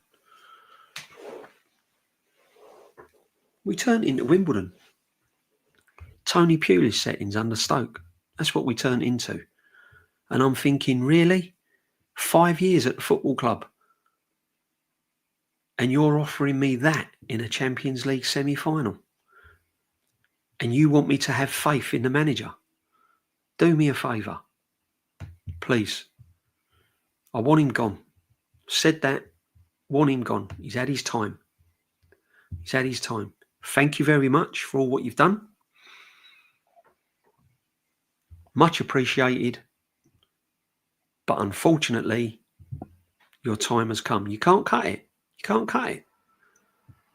Tony Pulis settings under Stoke. That's what we turned into. And I'm thinking, really? 5 years at the football club. And you're offering me that in a Champions League semi-final. And you want me to have faith in the manager. Do me a favour. Please. I want him gone. Said that. Want him gone. He's had his time. Thank you very much for all what you've done. Much appreciated. But unfortunately, your time has come. You can't cut it.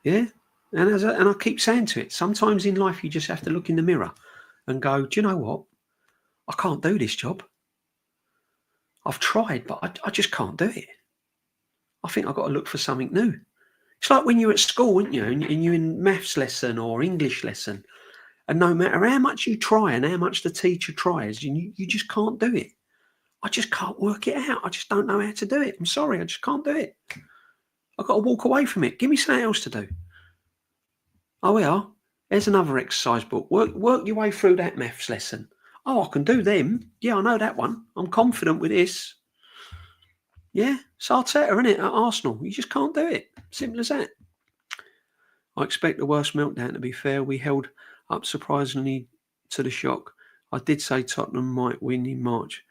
Yeah? And I keep saying to it, sometimes in life you just have to look in the mirror and go, do you know what? I can't do this job. I've tried, but I just can't do it. I think I've got to look for something new. It's like when you're at school, aren't you? And you're in maths lesson or English lesson. And no matter how much you try and how much the teacher tries, you just can't do it. I just can't work it out. I just don't know how to do it. I'm sorry, I just can't do it. I've got to walk away from it. Give me something else to do. Oh, we are. There's another exercise book. Work your way through that maths lesson. Oh, I can do them. Yeah, I know that one. I'm confident with this. Yeah, it's Arteta, isn't it, at Arsenal? You just can't do it. Simple as that. I expect the worst meltdown, to be fair. We held up surprisingly to the shock. I did say Tottenham might win in March.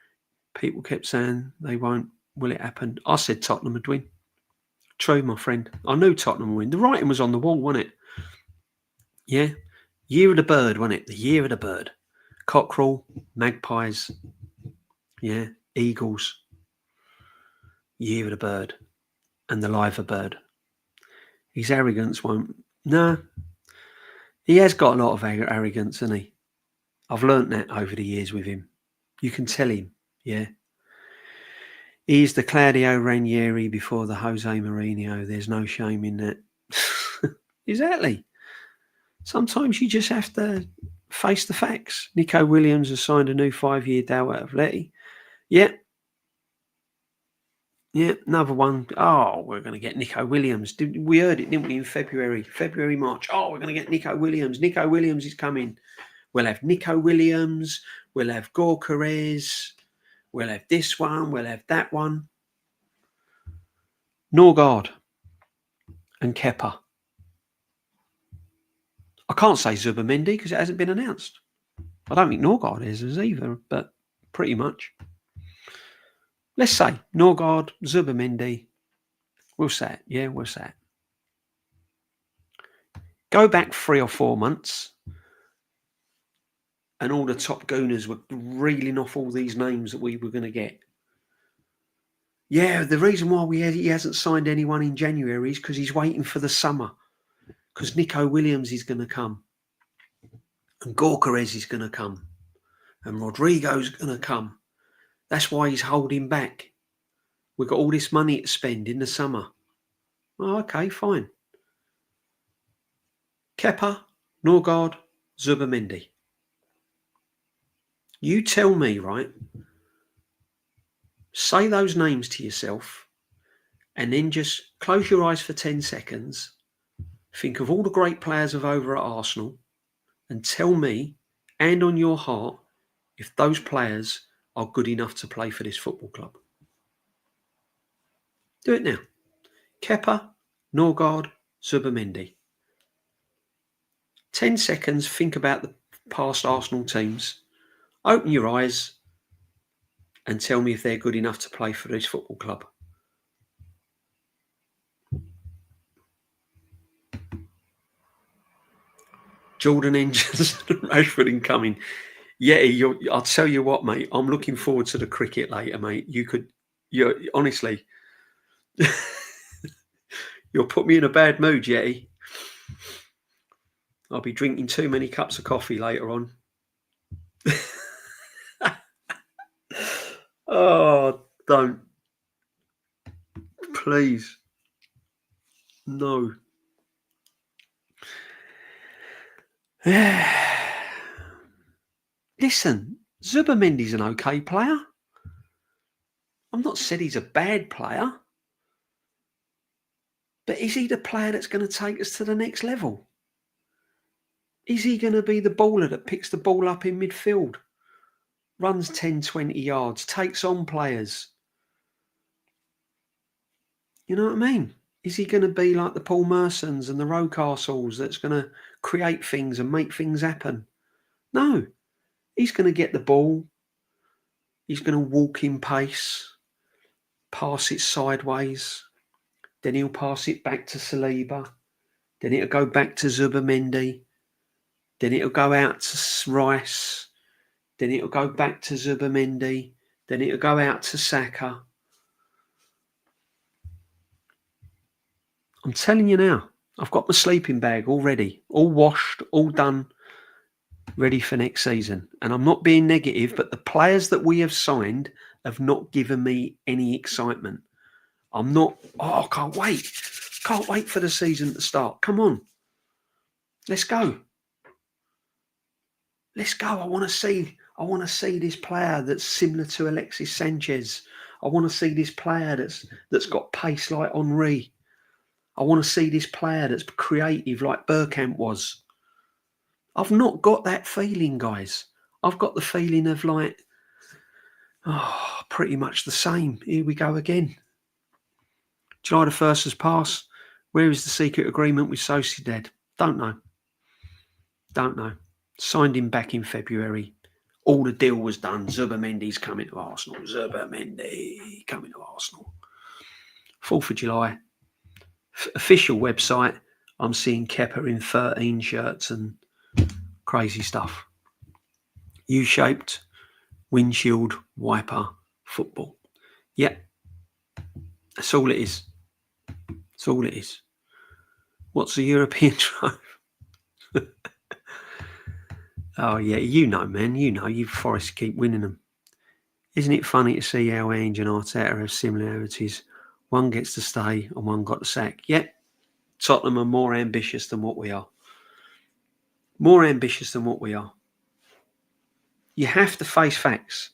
People kept saying they won't. Will it happen? I said Tottenham would win. True, my friend. I knew Tottenham would win. The writing was on the wall, wasn't it? Yeah. Year of the bird, wasn't it? The year of the bird. Cockerel, magpies. Yeah. Eagles. Year of the bird. And the liver bird. His arrogance won't... No. He has got a lot of arrogance, hasn't he? I've learnt that over the years with him. You can tell him, yeah. He's the Claudio Ranieri before the Jose Mourinho. There's no shame in that. Exactly. Sometimes you just have to face the facts. Nico Williams has signed a new 5-year deal at Atleti. Yeah. Yeah, another one. Oh, we're going to get Nico Williams. We heard it, didn't we, in February, March. Oh, we're going to get Nico Williams. Nico Williams is coming. We'll have Nico Williams. We'll have Gorkarez. We'll have this one. We'll have that one. Norgard and Kepa. I can't say Zubamendi because it hasn't been announced. I don't think Norgard is either, but pretty much. Let's say Norgard, Zubamendi. We'll say it. Yeah, we'll say it. Go back 3 or 4 months, and all the top gooners were reeling off all these names that we were going to get. Yeah, the reason why he hasn't signed anyone in January is because he's waiting for the summer. Because Nico Williams is going to come, and Gorkarez is going to come, and Rodrigo's going to come. That's why he's holding back. We've got all this money to spend in the summer. Oh, okay, fine. Kepa, Norgard, Zubimendi. You tell me, right? Say those names to yourself, and then just close your eyes for 10 seconds. Think of all the great players of over at Arsenal, and tell me, and on your heart, if those players are good enough to play for this football club. Do it now. Kepa, Norgard, Zubimendi. 10 seconds, think about the past Arsenal teams. Open your eyes and tell me if they're good enough to play for this football club. Jordan Engines, Rashford incoming. Yeah, I'll tell you what, mate. I'm looking forward to the cricket later, mate. You're honestly, you'll put me in a bad mood, Yeti. I'll be drinking too many cups of coffee later on. Oh, don't. Please. No. Listen, Zubimendi's an okay player. I'm not said he's a bad player. But is he the player that's going to take us to the next level? Is he going to be the baller that picks the ball up in midfield, runs 10, 20 yards, takes on players? You know what I mean? Is he going to be like the Paul Mersons and the Rocastles that's going to create things and make things happen? No. He's going to get the ball. He's going to walk in pace, pass it sideways. Then he'll pass it back to Saliba. Then it'll go back to Zubimendi. Then it'll go out to Rice. Then it'll go back to Zubimendi. Then it'll go out to Saka. I'm telling you now, I've got my sleeping bag already, all washed, all done, ready for next season. And I'm not being negative, but the players that we have signed have not given me any excitement. I can't wait. Can't wait for the season to start. Come on. Let's go. Let's go. I want to see this player that's similar to Alexis Sanchez. I want to see this player that's got pace like Henry. I want to see this player that's creative like Bergkamp was. I've not got that feeling, guys. I've got the feeling of like, pretty much the same. Here we go again. July the 1st has passed. Where is the secret agreement with Sociedad? Don't know. Signed him back in February. All the deal was done. Zubimendi's coming to Arsenal. Zubimendi coming to Arsenal. 4th of July. Official website. I'm seeing Kepa in 13 shirts and crazy stuff. U-shaped windshield wiper football. Yeah. That's all it is. That's all it is. What's the European trophy? Oh, yeah, you know, man. You know, you Forest keep winning them. Isn't it funny to see how Ange and Arteta have similarities? One gets to stay and one got the sack. Yep, Tottenham are more ambitious than what we are. More ambitious than what we are. You have to face facts.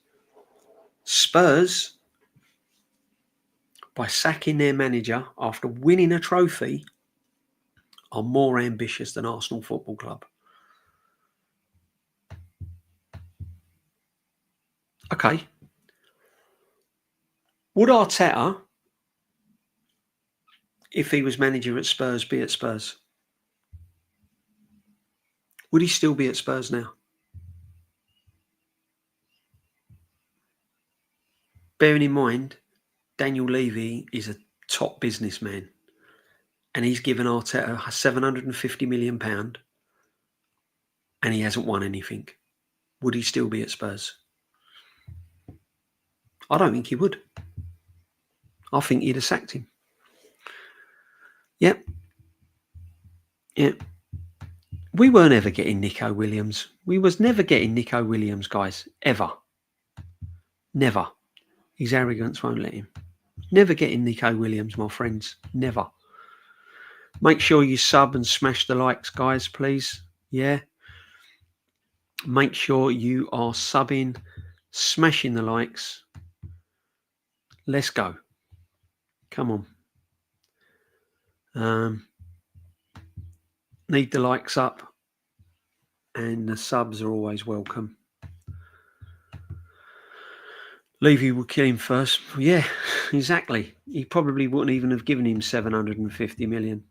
Spurs, by sacking their manager after winning a trophy, are more ambitious than Arsenal Football Club. Okay. Would Arteta, if he was manager at Spurs, be at Spurs? Would he still be at Spurs now? Bearing in mind, Daniel Levy is a top businessman, and he's given Arteta £750 million, and he hasn't won anything. Would he still be at Spurs? I don't think he would. I think he'd have sacked him. Yep. We weren't ever getting Nico Williams. We was never getting Nico Williams, guys. Ever. Never. His arrogance won't let him. Never getting Nico Williams, my friends. Never. Make sure you sub and smash the likes, guys, please. Yeah. Make sure you are subbing, smashing the likes. Let's go. Come on. Need the likes up, and the subs are always welcome. Levy would kill him first. Yeah, exactly. He probably wouldn't even have given him 750 million.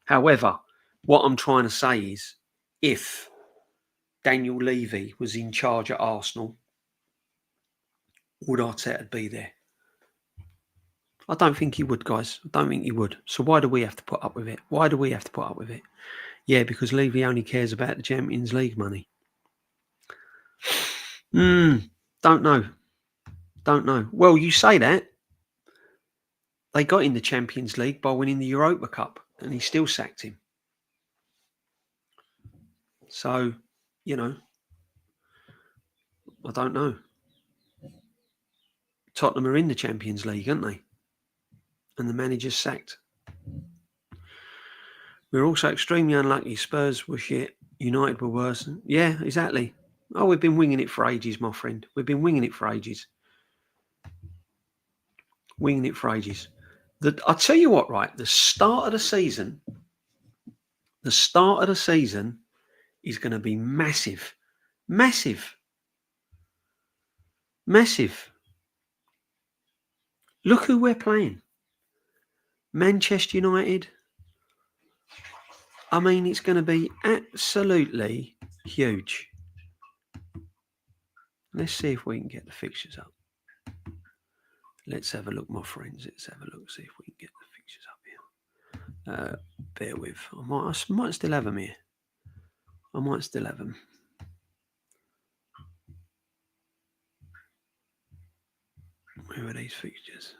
However, what I'm trying to say is, if Daniel Levy was in charge at Arsenal, would Arteta be there? I don't think he would, guys. I don't think he would. So why do we have to put up with it? Why do we have to put up with it? Yeah, because Levy only cares about the Champions League money. Don't know. Well, you say that. They got in the Champions League by winning the Europa Cup, and he still sacked him. So, I don't know. Tottenham are in the Champions League, aren't they? And the manager's sacked. We're also extremely unlucky. Spurs were shit. United were worse. Yeah, exactly. Oh, we've been winging it for ages, my friend. We've been winging it for ages. I'll tell you what, right? The start of the season is going to be massive. Look who we're playing. Manchester United. I mean, it's going to be absolutely huge. Let's see if we can get the fixtures up. Let's have a look, my friends. Let's have a look, see if we can get the fixtures up here. Bear with. I might still have them here. Where are these fixtures?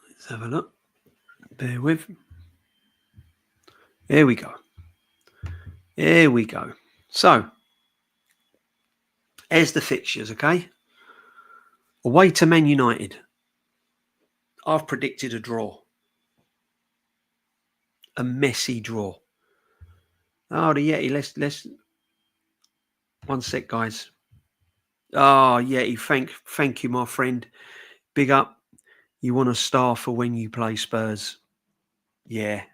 Let's have a look. Bear with. Here we go. So, here's the fixtures, okay? Away to Man United. I've predicted a draw. A messy draw. Oh, the Yeti. Let's. One sec, guys. Oh, Yeti. Thank you, my friend. Big up. You want a star for when you play Spurs? Yeah.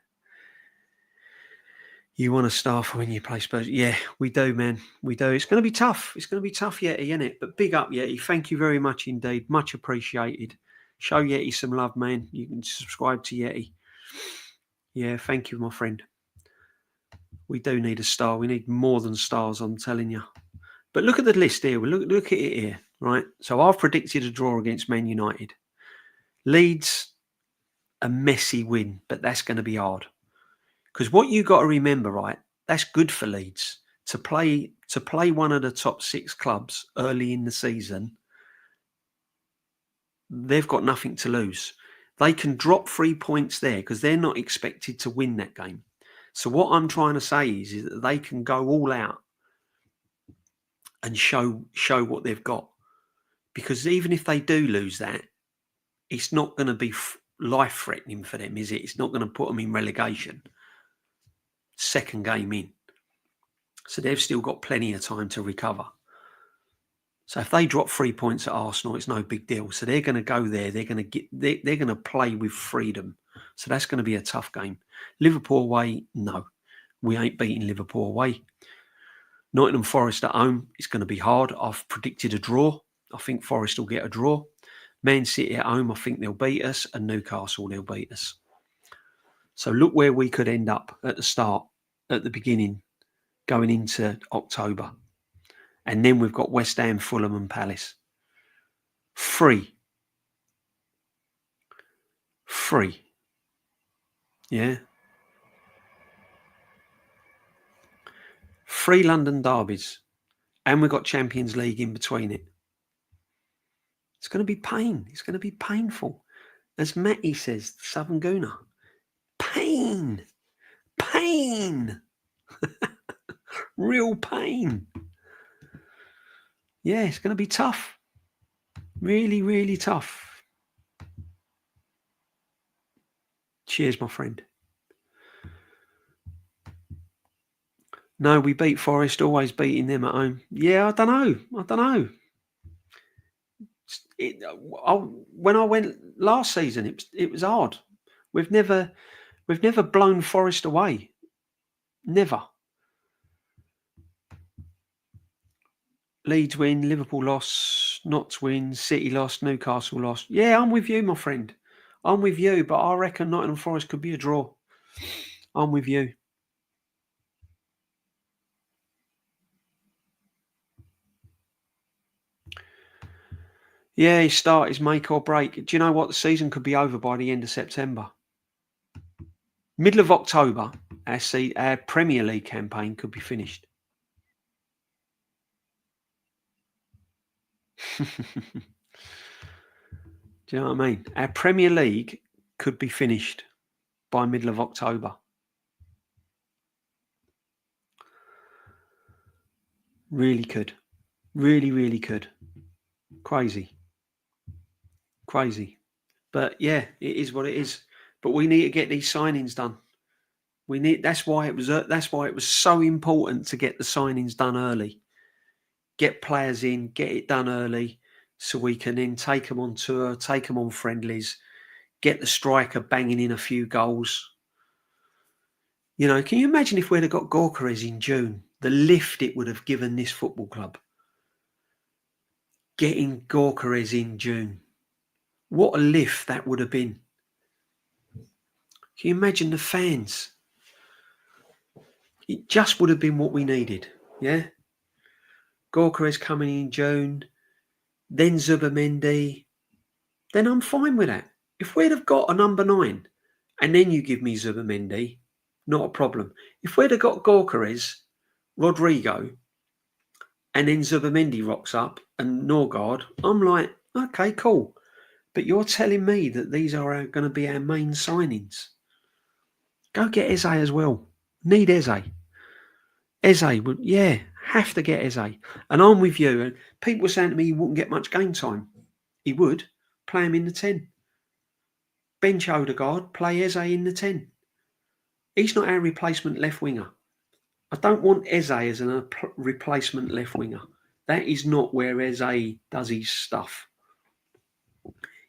You want a star for when you play Spurs? Yeah, we do, man. We do. It's going to be tough. Yeti, isn't it? But big up, Yeti. Thank you very much indeed. Much appreciated. Show Yeti some love, man. You can subscribe to Yeti. Yeah, thank you, my friend. We do need a star. We need more than stars, I'm telling you. But look at the list here. Look at it here, right? So I've predicted a draw against Man United. Leeds, a messy win, but that's going to be hard. Because what you got to remember, right? That's good for Leeds to play one of the top 6 clubs early in the season. They've got nothing to lose. They can drop 3 points there because they're not expected to win that game. So what I'm trying to say is that they can go all out and show what they've got. Because even if they do lose that, it's not going to be life-threatening for them, is it? It's not going to put them in relegation. Second game in. So they've still got plenty of time to recover. So if they drop 3 points at Arsenal, it's no big deal. So they're going to go there. They're going to play with freedom. So that's going to be a tough game. Liverpool away, no. We ain't beating Liverpool away. Nottingham Forest at home, it's going to be hard. I've predicted a draw. I think Forest will get a draw. Man City at home, I think they'll beat us. And Newcastle, they'll beat us. So look where we could end up at the start, at the beginning, going into October. And then we've got West Ham, Fulham and Palace. Free. Yeah. 3 London derbies. And we've got Champions League in between it. It's going to be pain. It's going to be painful. As Matty says, Southern Gooner. Pain. Real pain. Yeah, it's going to be tough. Really, really tough. Cheers, my friend. No, we beat Forest, always beating them at home. Yeah, I don't know. When I went last season, it was hard. We've never blown Forest away. Never. Leeds win, Liverpool lost, Notts win, City lost, Newcastle lost. Yeah, I'm with you, my friend. I'm with you, but I reckon Nottingham Forest could be a draw. I'm with you. Yeah, his start is make or break. Do you know what? The season could be over by the end of September. Middle of October, our Premier League campaign could be finished. Do you know what I mean? Our Premier League could be finished by middle of October. Really could. Really, really could. Crazy. But yeah, it is what it is. But we need to get these signings done. That's why it was so important to get the signings done early. Get players in, get it done early, so we can then take them on tour, take them on friendlies, get the striker banging in a few goals. You know, can you imagine if we'd have got Gorkarez in June? The lift it would have given this football club. Getting Gorkarez in June. What a lift that would have been. Can you imagine the fans? It just would have been what we needed. Yeah? Gorkarez coming in June, then Zubimendi, then I'm fine with that. If we'd have got a number 9 and then you give me Zubimendi, not a problem. If we'd have got Gorkarez, Rodrigo, and then Zubimendi rocks up and Norgard, I'm like, okay, cool. But you're telling me that these are going to be our main signings. Go get Eze as well. Need Eze. Eze would, yeah, have to get Eze. And I'm with you. And people were saying to me he wouldn't get much game time. He would. Play him in the 10. Bench Odegaard, play Eze in the 10. He's not our replacement left winger. I don't want Eze as a replacement left winger. That is not where Eze does his stuff.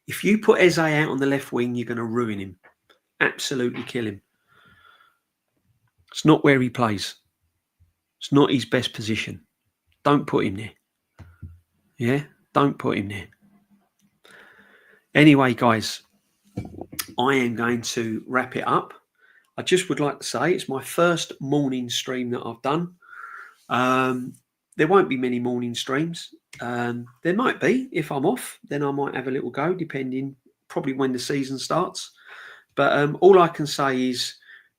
If you put Eze out on the left wing, you're going to ruin him. Absolutely kill him. It's not where he plays. It's not his best position. Don't put him there. Yeah? Don't put him there. Anyway, guys, I am going to wrap it up. I just would like to say it's my first morning stream that I've done. There won't be many morning streams. There might be. If I'm off, then I might have a little go, depending probably when the season starts. But all I can say is,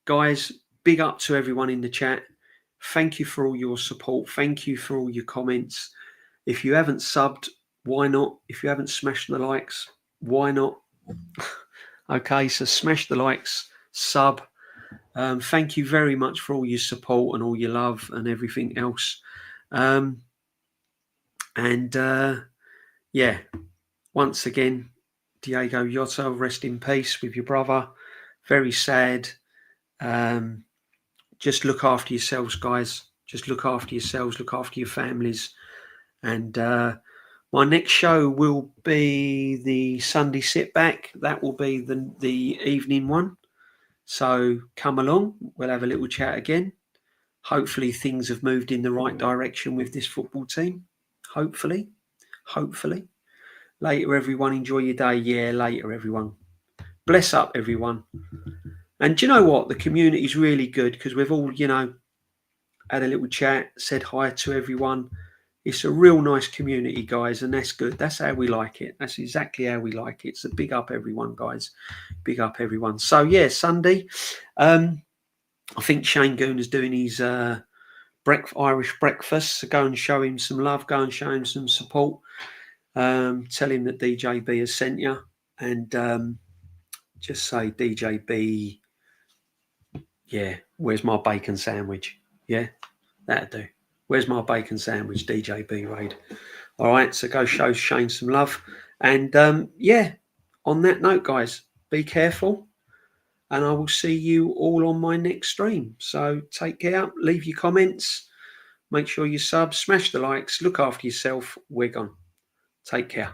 guys, big up to everyone in the chat. Thank you for all your support. Thank you for all your comments. If you haven't subbed, why not? If you haven't smashed the likes, why not? Okay, so smash the likes, sub. Thank you very much for all your support and all your love and everything else. Yeah, once again, Diego Jota, rest in peace with your brother. Very sad. Just look after yourselves, guys. Just look after yourselves, look after your families. And my next show will be the Sunday sit back. That will be the evening one. So come along. We'll have a little chat again. Hopefully things have moved in the right direction with this football team. Hopefully. Later, everyone. Enjoy your day. Yeah, later, everyone. Bless up, everyone. And do you know what? The community is really good because we've all, had a little chat, said hi to everyone. It's a real nice community, guys, and that's good. That's how we like it. That's exactly how we like it. So big up everyone, guys. Big up everyone. So yeah, Sunday. I think Shane Goon is doing his Irish breakfast. So go and show him some love. Go and show him some support. Tell him that DJB has sent you, and just say, DJB, yeah, where's my bacon sandwich? Yeah, that'll do. Where's my bacon sandwich, DJB Raid? All right, so go show Shane some love. And yeah, on that note, guys, be careful. And I will see you all on my next stream. So take care. Leave your comments. Make sure you sub. Smash the likes. Look after yourself. We're gone. Take care.